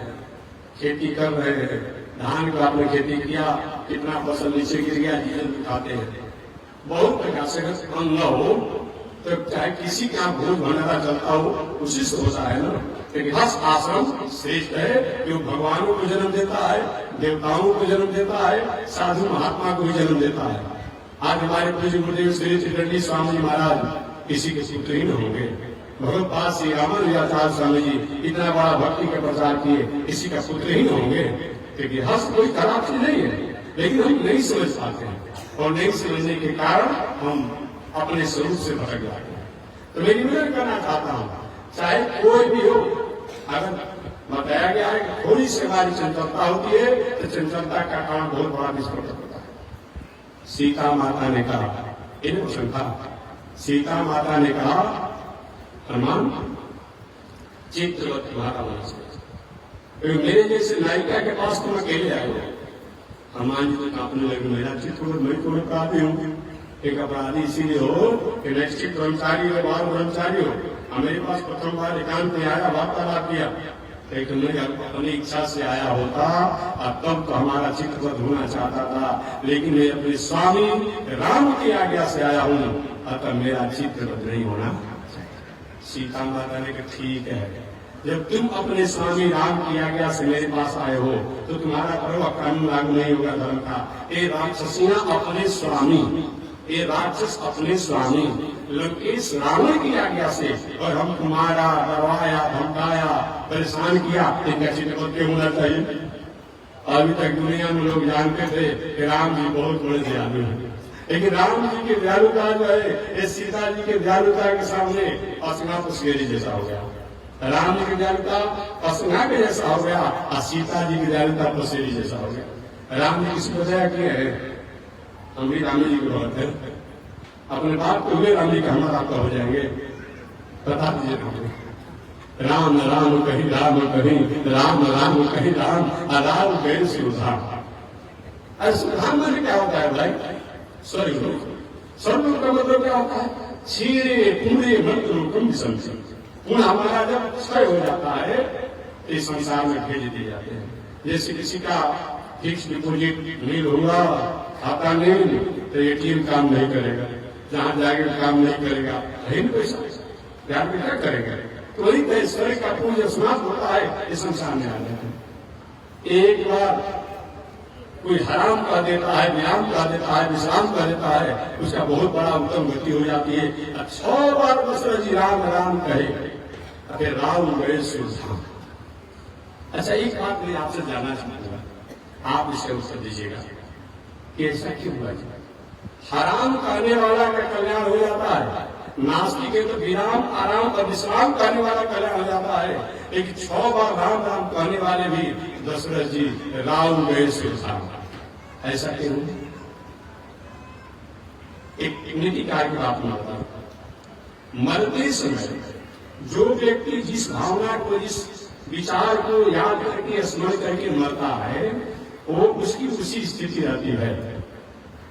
खेती कर रहे हैं, धान का आपने खेती किया, कितना फसल नीचे गिर गया, डीजल दिखाते हैं। बहुत प्रकार से अंग हो तो चाहे किसी का भोज भंडारा चलता हो, उसी से होता है ना। गृहस्थ आश्रम श्रेष्ठ है, जो भगवानों को जन्म देता है, देवताओं को जन्म देता है, साधु महात्मा को भी जन्म देता है। आज हमारे पूज्य गुरुदेव श्री त्रिदंडी स्वामी महाराज किसी के पुत्र ही न होंगे। भगवत पाद श्री रामानुजाचार्य स्वामी जी इतना बड़ा भक्ति का प्रचार किए, किसी का पुत्र ही न होंगे। गृहस्थ कोई खराब चीज नहीं है, लेकिन हम नहीं समझ पाते हैं, और नहीं समझने के कारण हम अपने स्वरूप से भटक जाते हैं। तो मैं निवेदन करना चाहता हूँ, चाहे कोई भी हो, अगर बताया गया है कि थोड़ी सी हमारी चंचलता होती है तो चंचलता का कारण बहुत बड़ा विस्फोट होता है। सीता माता ने कहा, इनोशन था, सीता माता ने कहा हनुमान चित्रवत माता मेरे जैसे नायिका के पास तुम अकेले आए हो। हनुमान जी तो कांपने लगे, मेरा चित्र मैं तुम्हें काफी हूँ, एक अपराधी इसीलिए हो कि नैष्ठिक ब्रह्मचारी हो, बाल ब्रह्मचारी हो, मेरे पास प्रथम बार एकांत में आया, वार्तालाप किया, लेकिन मैं अपनी इच्छा से आया होता और तब तो हमारा चित्रवत होना चाहता था, लेकिन मैं अपने स्वामी राम की आज्ञा से आया हूँ, अतः मेरा चित्रवत नहीं होना चाहिए। सीता माता ने कहा ठीक है, जब तुम अपने स्वामी राम की आज्ञा से मेरे पास आए हो तो तुम्हारा पर्व कानून लागू नहीं होगा धर्म का। ये राक्षसियां अपने स्वामी, ये राक्षस अपने स्वामी लंकेश रावण की आज्ञा से, और हम तुम्हारा डरवाया, धमकाया, परेशान किया, इनका चित्रवत क्यों होना चाहिए? अभी तक दुनिया में लोग जानते थे कि राम जी बहुत बड़े दयालु हैं, लेकिन राम जी की दयालुता जो है ये सीता जी की दयालुता के सामने असना तो शेरी जैसा हो गया। राम जी की दयालुता असना के जैसा हो गया और सीता जी की दयालुता पसेरी जैसा हो गया। राम जी किसी को दया किया है? हम भी राम जी की बहुत है, अपने बाप को हुए राम जी का हम आपका हो जाएंगे, बता दीजिए हमें। राम राम कहीं राम कहीं, राम राम कहीं राम, राम गए से उधार। ऐसे प्रधानमंत्री क्या होता है भाई? स्वर्ग का मतलब क्या होता है? क्षीणे पूरे मंत्रों संसद पुनः हमारा जब क्षय हो जाता है तो इस संसार में भेज दिए जाते हैं। जैसे किसी का फिक्स डिपोजिट नील हुआ, खाता नहीं, तो एटीएम काम नहीं करेगा, जहां जाएगा काम नहीं करेगा, है नहीं पैसा, यार क्या करेगा? तो वही पैसे का पूजा समाप्त होता है, इस संसार में आ जाते हैं। एक बार कोई हराम कह देता है, विराम कह देता है, विश्राम कह देता है, उसका बहुत बड़ा उत्तम गति हो जाती है। 6 बार दशरथ जी राम राम कहे, अरे राम गए सुधाम। अच्छा, एक बात मैं आपसे जानना चाहूंगा, आप इसे उत्तर दीजिएगा कि ऐसा क्यों हुआ? हराम कहने वाला का कल्याण हो जाता है, नास्तिक है तो विराम आराम और विश्राम कहने वाला कल्याण हो जाता है, लेकिन 6 बार राम राम कहने वाले भी दशरथ जी राम गए सुधाम। ऐसा क्यों? एक नीति कार्य की बात मैं बताऊं। मरते समय जो व्यक्ति जिस भावना को, जिस विचार को याद करके स्मरण करके मरता है, वो उसकी उसी स्थिति रहती है।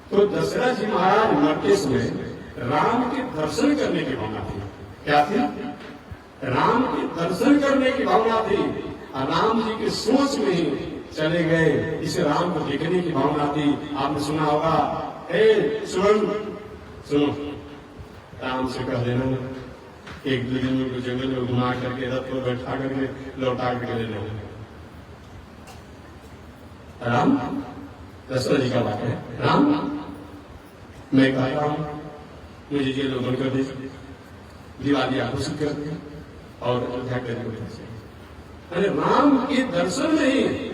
तो दशरथ जी महाराज मरते समय राम के दर्शन करने की भावना थी। क्या थी? राम के दर्शन करने की भावना थी। राम जी के सोच में ही चले गए, इसे राम को देखने की भावना थी। आपने सुना होगा, सुनो, राम से कह देना, एक दो दिन में जंगल में घुमा करके रथ पर बैठा करके लौटा करके ले लेना। राम दशरथ जी का बात है। राम, मैं कहता हूं मुझे जेल में बंद कर दे, दिवाली आघोषित कर दे और अयोध्या करके। अरे राम के दर्शन में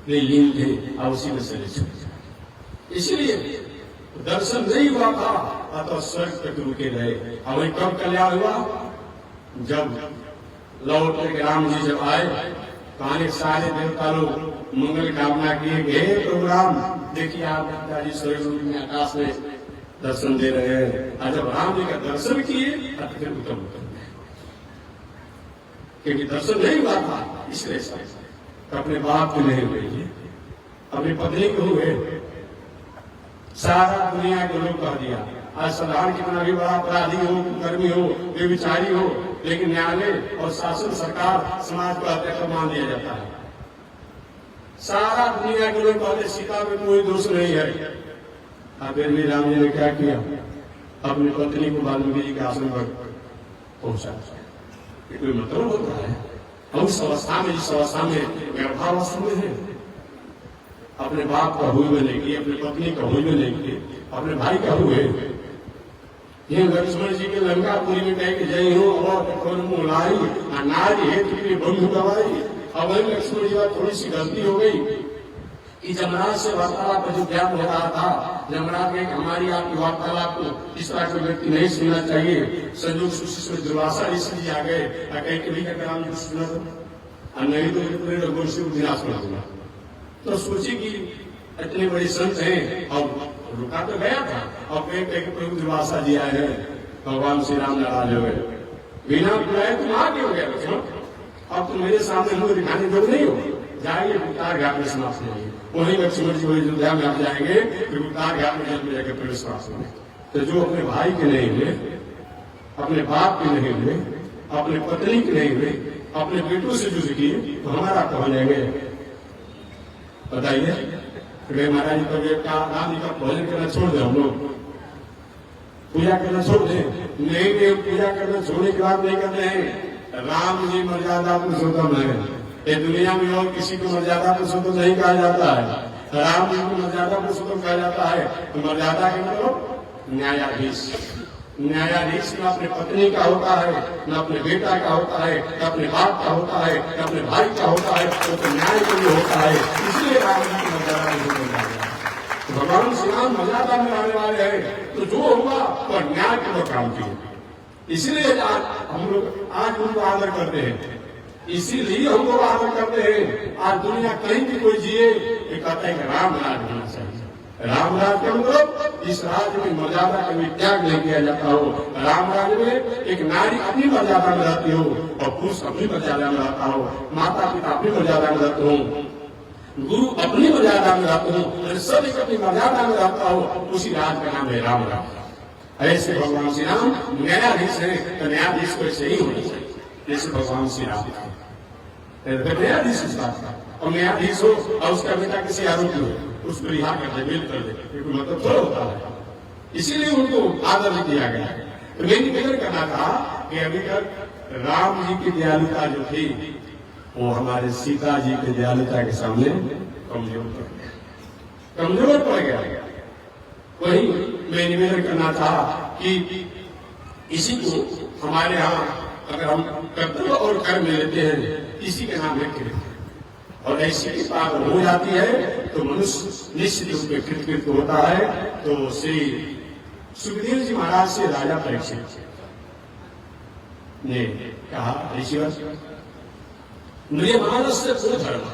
वे लीन थे और उसी में चले छूट, इसलिए दर्शन नहीं हुआ था, अतः स्वर्ग तक रुके रहे। और वही कब कल्याण हुआ? जब लौट करके राम जी जब आए, तो सारे देवता लोग मंगल कामना किए, हे प्रभु राम, देखिए आप पिताजी स्वर्ग में आकाश में दर्शन दे रहे हैं। और जब राम जी का दर्शन किए तब फिर उत्तम क्योंकि दर्शन नहीं हुआ था, इसलिए तो अपने बाप को नहीं हुए, अपनी पत्नी को हुए, सारा दुनिया को लोग कह दिया। आज साधारण कितना भी बड़ा अपराधी हो, कर्मी हो, बेविचारी हो, लेकिन न्यायालय और शासन सरकार समाज को हत्या मान दिया जाता है। सारा दुनिया के लोग कहते सीता में कोई दोष नहीं है। फिर भी राम जी ने क्या किया? अपनी पत्नी को वाल्मीकि जी के आश्रम पर पहुंचा। कोई मतलब होता है? हम उस अवस्था में, जिस अवस्था में गर्भावस्था में है, अपने बाप का हुए नहीं किए, अपनी पत्नी का हुए नहीं किए, अपने भाई का हुए। ये लक्ष्मण जी के लंकापुरी में कहे कि जय हो और मुलाई नारी हेतु के बंधु गवाई। अब वही लक्ष्मण जी का थोड़ी सी गलती हो गई कि जमराज से वार्तालाप जो ज्ञान हो रहा था, जमराज ने हमारी आपकी वार्तालाप को इस तरह के व्यक्ति नहीं सुनना चाहिए। संयोग सुशी में दुर्वासा ऋषि जी आ गए, कहीं कभी का नाम कुछ सुना था, नहीं तो पूरे रघुवंशी को विनाश कर दूंगा। तो सोची कि इतने बड़े संत हैं, और रुका तो गया था, और कहीं कहीं प्रभु दुर्वासा जी आए हैं, भगवान श्री राम नाराज हो गए, बिना बुलाए तुम आगे हो गया लक्ष्मण, अब तुम मेरे सामने मुझे दिखाने जोग नहीं हो, जाइए गुप्तार घाट में समाप्त होंगे। वही लक्ष्मण जी वही अयोध्या में आप जाएंगे, फिर गुप्तार घाट में जल में जाकर प्रवेश समाप्त होंगे। तो जो अपने भाई के नहीं हुए, अपने बाप के नहीं हुए, अपने पत्नी के नहीं हुए, अपने बेटों से जुड़ किए, तो हमारा कहा जाएंगे? बताइए। महाराज जी का राम जी का भोजन करना छोड़ दे, हम लोग पूजा करना छोड़ दे? नहीं, पूजा करना छोड़ने की बात नहीं करते हैं। राम जी मर्यादा पुरुषोत्तम है, ये दुनिया में और किसी को मर्यादा पुरुषोत्तम नहीं कहा जाता है। राम जी को मर्यादा पुरुषोत्तम कहा जाता है। तो मर्यादा के मतलब न्यायाधीश। न्यायाधीश न अपने पत्नी का होता है, न अपने बेटा का होता है, न अपने बाप का होता है, न अपने भाई का होता है, तो न्याय के लिए होता है। इसलिए राम जी की मर्यादा नहीं होता है। भगवान श्री राम मर्यादा में रहने वाले हैं, तो जो हुआ वह न्याय के काम किए। इसलिए हम लोग आज उनको आदर करते हैं, इसीलिए हम लोग आदर करते हैं। आज दुनिया कहीं भी कोई जिए, ये कहता है कि राम राज होना चाहिए। राम राज के मतलब इस राज्य में मर्यादा का भी त्याग नहीं किया जाता हो। राम राज्य में एक नारी अपनी मर्यादा में रहती हो और पुरुष अपनी मर्यादा में रहता हो, माता पिता अपनी मर्यादा में रहते हो, गुरु अपनी मर्यादा में रहते हो, सब एक अपनी मर्यादा में रहता हो। उसी राज का नाम है राम राज। ऐसे भगवान श्री राम न्यायाधीश है तो न्यायाधीश को ऐसे ही होना चाहिए जैसे भगवान श्री राम थे। न्यायाधीश इस बात का, और न्यायाधीश हो और उसका बेटा किसी आरोपी हो उसको रिहा कर दे, बेल कर दे, मतलब थोड़ा होता है। इसीलिए उनको आदर दिया गया। तो मेरी निवेदन करना था कि अभी तक राम जी की दयालुता जो थी वो हमारे सीता जी की दयालुता के सामने कमजोर पड़ गया। वही मैं निवेदन करना था कि इसी को हमारे यहाँ अगर हम कर्तव्य और कर्म लेते हैं इसी के नाम है कृत्य, और ऐसी कृपा हो जाती है तो मनुष्य निश्चित रूप में कृतकृत्य होता है। तो श्री सुखदेव जी महाराज से राजा परीक्षित ने कहा, ऋषिवर म्रियमाण से को धर्म,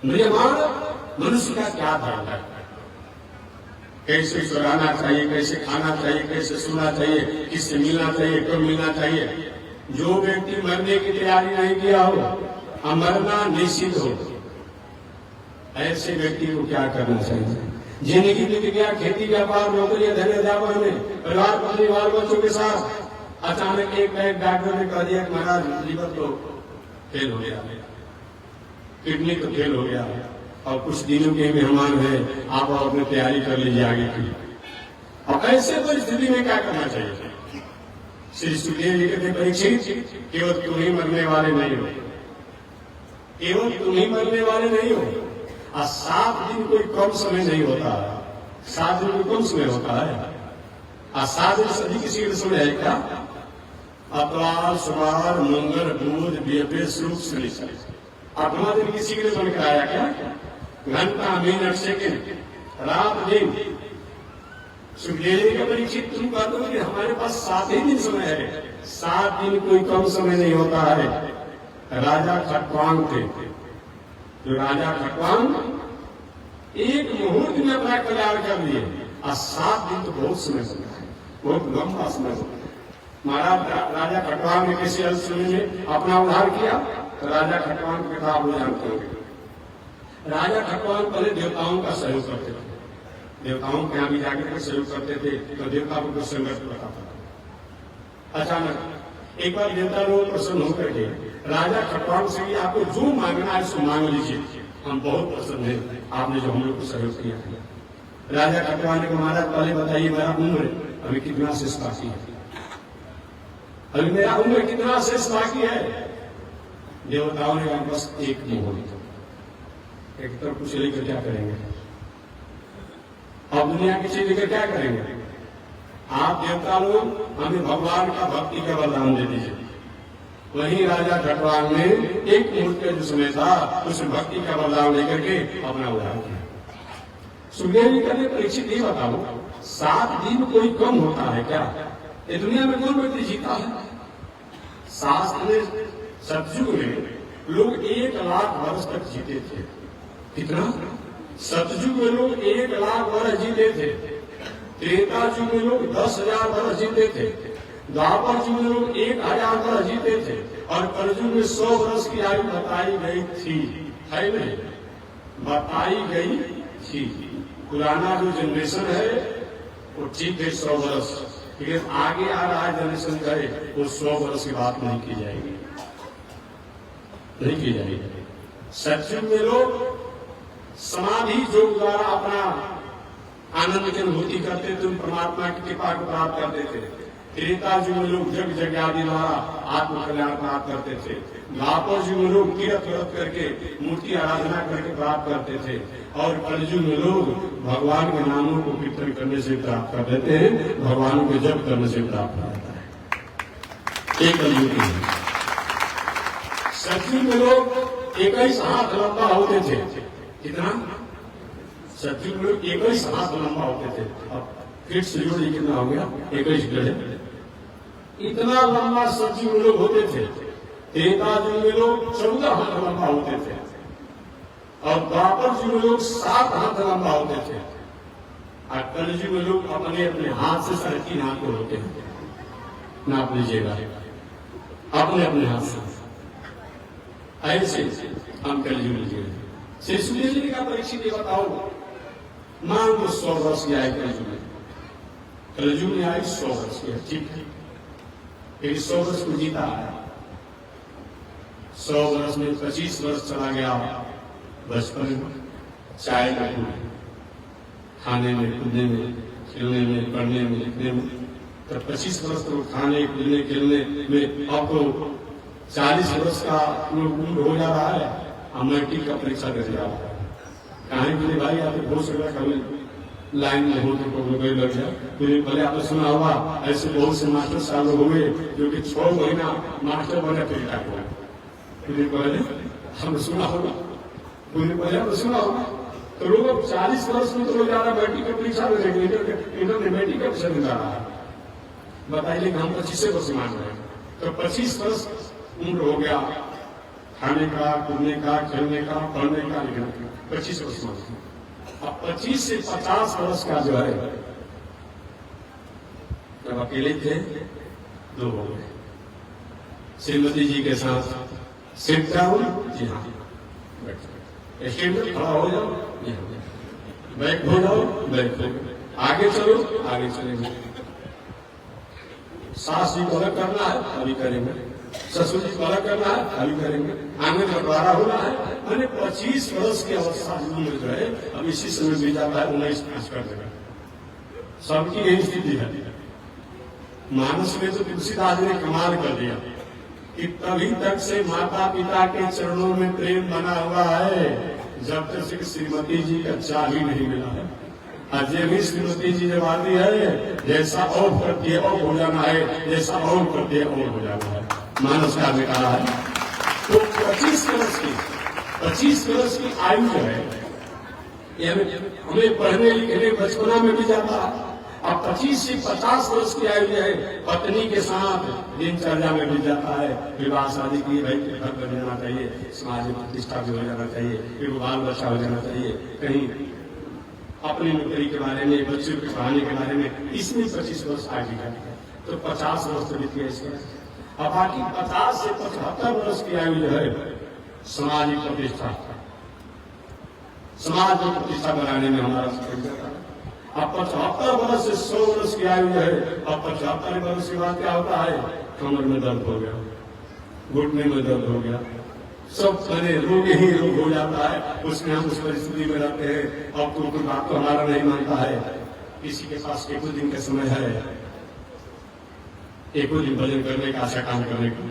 म्रियमाण मनुष्य का क्या धर्म है, कैसे सुराना चाहिए, कैसे खाना चाहिए, कैसे सुनना चाहिए, किससे मिलना चाहिए, कब मिलना चाहिए। जो व्यक्ति मरने की तैयारी नहीं किया हो, मरना निश्चित हो, ऐसे व्यक्ति को क्या करना चाहिए। जिंदगी बीत गया खेती व्यापार नौकरी धन्य जावन में परिवार परिवार बच्चों के साथ, अचानक एक डॉक्टर ने कह दिया महाराज लीवर तो फेल हो गया, किडनी तो फेल हो गया, और कुछ दिनों के मेहमान है, आप अपनी तैयारी कर लीजिए आगे की। और ऐसे परिस्थिति में क्या करना चाहिए। श्री सुखदेव जी कहते परीक्षित केवल तुम ही मरने वाले नहीं हो, केवल तुम ही मरने वाले नहीं हो, और 7 दिन कोई कम समय नहीं होता है, 7 दिन कोई कम समय होता है, और 7 दिन सभी किसी के समय है क्या। अतवार सोमवार मंगल बुध बृहस्पति शुक्र शनि, 8वां दिन किसी के लिए बनकर आया क्या। घंटा मिनट सेकेंड रात दिन। सुखदेव जी का परीक्षित तुम कहते हो कि हमारे पास 7 ही दिन समय है, 7 दिन कोई कम समय नहीं होता है। राजा खटवांग थे, जो राजा खटवांग एक मुहूर्त में अपना कल्याण कर लिए, और 7 दिन तो बहुत समय होता है, बहुत लंबा समय होता है। महाराज राजा खटवांग ने किसी अल्प समय में अपना उद्धार किया। तो राजा खटवांग की किताब हो जानते होंगे। राजा खटवांग पहले देवताओं का सहयोग करते थे, देवताओं के यहाँ भी जाकर सहयोग करते थे, तो देवता को कुछ संघर्ष पड़ता था। अचानक एक बार देवता लोग प्रसन्न होकर के राजा खटवांग से आपको जो मांगना है सो मांग लीजिए, हम बहुत प्रसन्न हैं आपने जो हम लोग को सहयोग किया है। राजा खटवांग ने महाराज पहले बताइए मेरा उम्र अभी कितना शेष बाकी है, अभी मेरा उम्र कितना शेष बाकी है। देवताओं ने कहा बस एक मुहूर्त। एक तरफ कुछ लेकर क्या करेंगे, अब दुनिया की चीज लेकर क्या करेंगे। आप देवता लोग हमें भगवान का भक्ति का वरदान दे दीजिए। वहीं राजा खटवांग ने एक मुहूर्त का जो समय था उसमें भक्ति का वरदान लेकर के अपना उद्धार किया। सुखदेव जी कहते परीक्षित ये बताओ 7 दिन कोई कम होता है क्या। ये दुनिया में कौन व्यक्ति जीता है। शास्त्र में सतयुग में लोग 1 लाख वर्ष तक जीते थे। कितना। सतयुग में लोग 1 लाख वर्ष जीते थे, त्रेता युग में लोग 10,000 वर्ष जीते थे, द्वापर युग में लोग 1,000 वर्ष जीते थे, और कलयुग में 100 वर्ष की आयु बताई गई थी, है नहीं, बताई गई थी। पुराना जो जनरेशन है वो ठीक है 100 वर्ष, लेकिन आगे आ रहा है जनरेशन का वो 100 वर्ष की बात नहीं की जाएगी, नहीं की जाएगी। सतयुग में लोग समाधि योग द्वारा अपना आनंद की अनुभूति करते थे, परमात्मा की कृपा को प्राप्त करते थे। त्रेता युग में लोग जग जग आदि द्वारा आत्म कल्याण प्राप्त करते थे। द्वापर युग में लोग तीर्थ व्रत करके मूर्ति आराधना करके प्राप्त करते थे, और कलयुग में लोग भगवान के नामों को कीर्तन करने से प्राप्त कर देते हैं, भगवान को जप करने से प्राप्त होता है। एक कलयुग में सतयुग में लोग 21 हाथ लंबा होते थे। कितना। सतयुग में लोग 21 हाथ लंबा होते थे। अब फिर सतयुग कितना हो गया 21 गढ़े, इतना लंबा सतयुग में लोग होते थे। त्रेता युग में लोग 14 हाथ लंबा होते थे, और द्वापर युग में लोग 7 हाथ लंबा होते थे, और कलयुग में लोग अपने अपने हाथ से 3.5 हाथ को होते हैं। नाप लीजिएगा अपने अपने हाथ से, ऐसे हम कलयुग लीजिएगा। शिशु जी का परीक्षित बताओ, मान लो 100 वर्ष की आयु कलयुग में, रज्जू में आई 100 वर्ष की, ठीक है, फिर 100 वर्ष को जीता है। 100 वर्ष में 25 वर्ष चला गया बचपन में, चाय में, खाने में, कूदने में, खेलने में, पढ़ने में, लिखने में। तो 25 वर्ष तो खाने, कूदने, खेलने में, अब तो 40 वर्ष का उम्र हो जा रहा है, अब मैट्रिक का परीक्षा दे जा रहा है। कहानी के लिए भाई आप हो सकता कभी लाइन में हो तो कोई लग जाए। फिर पहले आपने सुना होगा ऐसे बहुत से मास्टर साहब हो गए जो कि 6 महीना मास्टर बने फिर हुआ। फिर पहले हमने सुना होगा, फिर पहले हमने सुना होगा। तो लोग 40 वर्ष में तो लोग ज्यादा मैट्रिक की परीक्षा में देंगे, इन्होंने मैट्रिक का परीक्षा निकाला है। बताइए हम 25 वर्ष मान रहे हैं, तो 25 वर्ष उम्र हो गया खाने का, कूदने का, खेलने का, पढ़ने का, लिखने का, 25 वर्ष मान। अब 25 से 50 वर्ष का जो है, जब अकेले थे 2 हो गए। श्रीमती जी के साथ सिट डाउन, जी हाँ, स्टैंड खड़ा हो जाओ, बैक हो जाओ, बैक हो, आगे चलो, आगे चलेंगे। सास जी को अलग करना है, अभी करेंगे। ससुर जी को अलग करना है, अभी करेंगे। आगे बंटवारा होना है। मैंने 25 वर्ष की अवस्था में जो है अब इसी समय भी जाता है 19 पास कर देगा। सबकी यही स्थिति है। मानस में तो तुलसीदास ने कमाल कर दिया कि तभी तक से माता पिता के चरणों में प्रेम बना हुआ है जब तक से श्रीमती जी का चाह ही नहीं मिला है। अजय भी श्रीमती जी जब आती है, जैसा और करती है और हो जाना है, जैसा और करती है और हो जाना है। मानस का बेटा है। तो 25 वर्ष की आयु जो है, हमें पढ़ने लिखने बचपना में भी जाता है। अब 25 से 50 वर्ष की आयु जो है, पत्नी के साथ दिनचर्या में भी जाता है। विवाह शादी की, भाई घर कर जाना चाहिए, समाज में प्रतिष्ठा भी हो जाना चाहिए, फिर बाल बच्चा हो जाना चाहिए, कहीं अपनी नौकरी के बारे में, बच्चों के पढ़ाने के बारे में, इसमें 25 वर्ष आगे जाती है। तो 50 वर्ष तो बीत गया इसका। अब बाकी 50 से 75 वर्ष की आयु जो है, सामाजिक प्रतिष्ठा, समाज में प्रतिष्ठा बनाने में हमारा सहयोग करता है। अब 75 वर्ष से 100 वर्ष की आयु जो है, अब 75 वर्ष के बाद क्या होता है, कमर में दर्द हो गया, घुटने में दर्द हो गया, सब तरह रोग ही रोग हो जाता है। उसमें हम उस परिस्थिति में रहते हैं। अब तो कोई बात तो हमारा नहीं मानता है। किसी के पास एक दिन का समय है, एक दिन भजन करने का, आशा काम करने का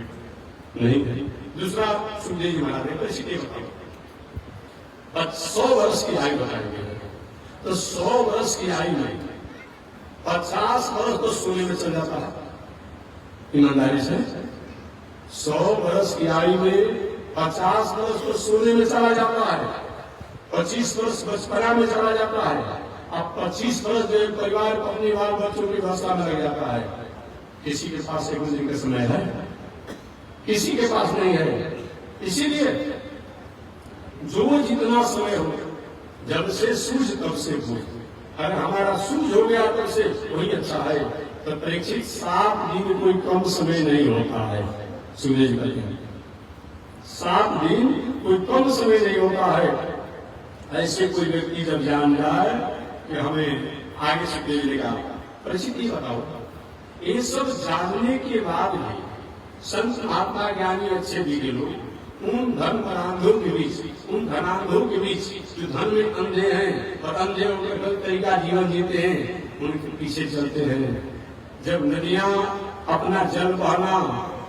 नहीं है। दूसरा सुखदेव जी महाराज परिस्थिति बताओ, 100 वर्ष की आयु बताएंगे। तो 100 वर्ष की आयु में 50 वर्ष तो सोने में चल जाता है, ईमानदारी से। 100 वर्ष की आयु में 50 वर्ष तो सोने में चला जाता है, 25 वर्ष बचपना में चला जाता है। अब 25 वर्ष जो परिवार, पत्नी, बाल बच्चों की व्यवस्था में लग जाता है। किसी के पास एक दिन का समय है, किसी के पास नहीं है। इसीलिए जो जितना समय हो, जब से सूझ तब से बूझ। अगर हमारा सूझ हो गया तब से वही अच्छा है। तो परीक्षित 7 दिन कोई कम समय नहीं होता है। सूर्य जी कहते हैं 7 दिन कोई कम समय नहीं होता है। ऐसे कोई व्यक्ति जब जान जाए कि हमें आगे से भेजने का, परिस्थिति बताओ। ये सब जानने के बाद भी संत महात्मा ज्ञानी अच्छे दिखे लोग उन धन परांधों के बीच, उन धनांधों के बीच जो धन में अंधे हैं और अंधे होकर गलत तरीका जीवन जीते हैं, उनके पीछे चलते हैं। जब नदियां अपना जल बहाना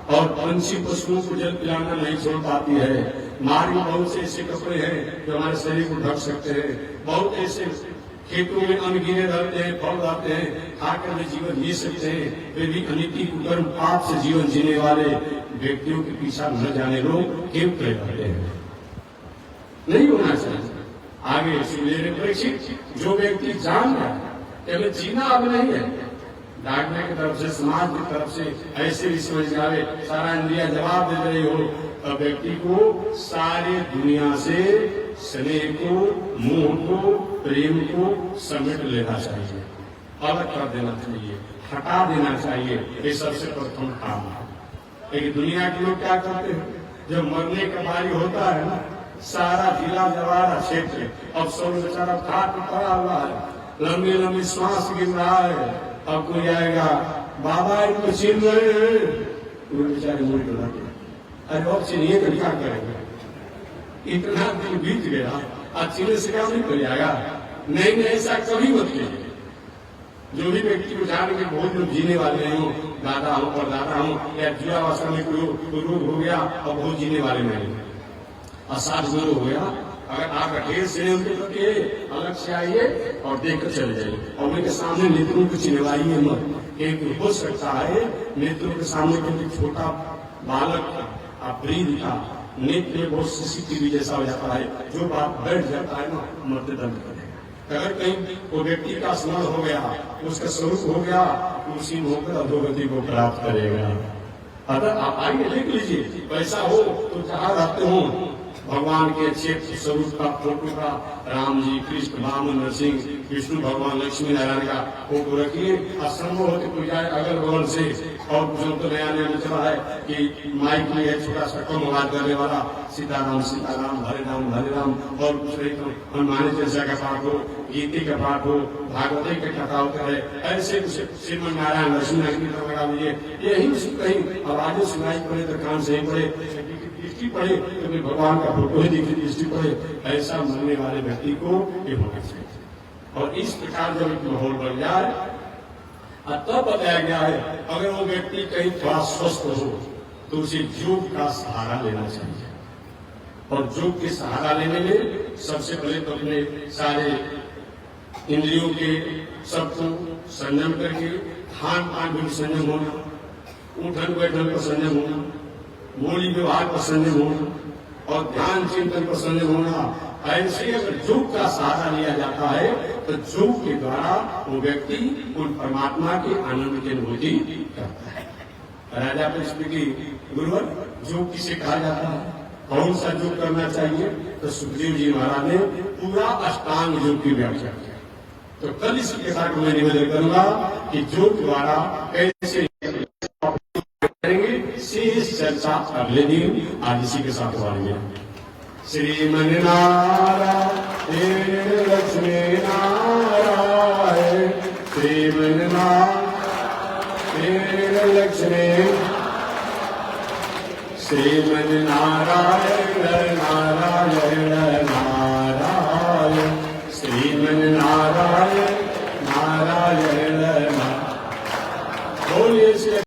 और पंछी पशुओं को जल पिलाना नहीं छोड़ पाती है, मार्ग में बहुत से ऐसे कपड़े हैं जो हमारे शरीर को ढक सकते हैं, बहुत ऐसे खेतों में अन्न गिरे रहते हैं, फल रहते हैं, खाकर भी जीवन जी सकते हैं, फिर भी अनिति कुकर्म पाप से जीवन जीने वाले व्यक्तियों के पीछा न जाने लोग क्यों रहते हैं। नहीं होना चाहिए। आगे सुनने परीक्षित जो व्यक्ति जान रहा है कि हमें जीना अब नहीं है, डॉक्टर की तरफ से, समाज की तरफ से ऐसे भी समझ जावे, सारा इंद्रिया जवाब दे रही हो, तो व्यक्ति को सारी दुनिया से स्नेह को, मोह को, प्रेम को समेट लेना चाहिए, अलग कर देना चाहिए, हटा देना चाहिए। ये सबसे प्रथम काम है। लेकिन दुनिया के लोग क्या करते हैं, जब मरने का बारी होता है ना, सारा जिला जवारा क्षेत्र अब सब बेचारा खाट पड़ा हुआ है, लंबी लंबी श्वास गिर रहा है, अब कोई आएगा, बाबा इनको छीन रहे, बेचारे मुड़ी डोलाते, अरे अब छीनिए तो क्या करेंगे, इतना दिन बीत गया, आज छीने से काम नहीं कर जाएगा। नहीं नहीं, ऐसा कभी मत कीजिए। जो भी व्यक्ति को जान के बहुत लोग जीने वाले नहीं, दादा हूँ और दादा हूँ, या जुड़ावस्था में कोई रोग हो गया और बहुत जीने वाले नहीं, असाध गुरु हो गया, अगर आपका ढेर से उनके प्रति अलग से आइए और देख कर चले जाइए, और उनके सामने नेत्रों को चिनवाइए मत। एक हो सकता है नेत्रों के सामने कोई छोटा बालक का वृद्ध का नेत्र बहुत सीसीटीवी जैसा हो जाता है, जो बात बैठ जाता है ना, मरते दम करेगा। अगर कहीं वो व्यक्ति का स्मरण हो गया, उसका स्वरूप हो गया, उसी होकर अधोगति को प्राप्त करेगा। अगर आप आइए देख लीजिए, वैसा हो तो जहाँ रहते हो भगवान के अच्छे स्वरूप का फोटो का, राम जी, कृष्ण, वामन, नरसिंह, विष्णु भगवान, लक्ष्मी नारायण का फोटो रखिए। असंभव होते कोई जाए अगल बगल से, और जो तो नया नया चला है कि माइक में है छोटा सा कम आवाज करने वाला, सीताराम सीताराम, हरे राम, और कुछ नहीं तो हनुमान चालीसा का पाठ हो, गीति का पाठ हो, भागवती का कथा होता है, ऐसे श्रीमन नारायण लक्ष्मी नारायण लगा लीजिए। यही कहीं आवाजें सुनाई पड़े तो कान से ही पड़े, दृष्टि पड़े तो भगवान का फोटो ही दिखे, दृष्टि पड़े, ऐसा मानने वाले व्यक्ति को ये होना चाहिए। और इस प्रकार जब एक माहौल बन जाए, तब बताया गया है अगर वो व्यक्ति कहीं थोड़ा स्वस्थ हो तो उसे योग का सहारा लेना चाहिए। और योग के सहारा लेने में सबसे पहले तो अपने सारे इंद्रियों के सबको संयम करके, खान पान में संयम होना, उठन बैठन पर संयम होना, बोली व्यवहार पर संयम होना, और ध्यान चिंतन पर संयम होना। ऐसे अगर योग का सहारा लिया जाता है तो योग के द्वारा वो व्यक्ति उन परमात्मा के आनंद की अनुभूति करता है। राजा कृष्ण की गुरुवर योग किसे कहा जाता है, कौन सा योग करना चाहिए, तो सुखदेव जी महाराज ने पूरा अष्टांग योग की व्याख्या किया। तो कल इसी के साथ मैं निवेदन करूंगा कि योग द्वारा कैसे करेंगे, शेष चर्चा अगले दिन आज इसी के साथ करेंगे। श्रीमन नारायण लक्ष्मी नारायण, श्रीमन नारायण लक्ष्मी, श्रीमन नारायण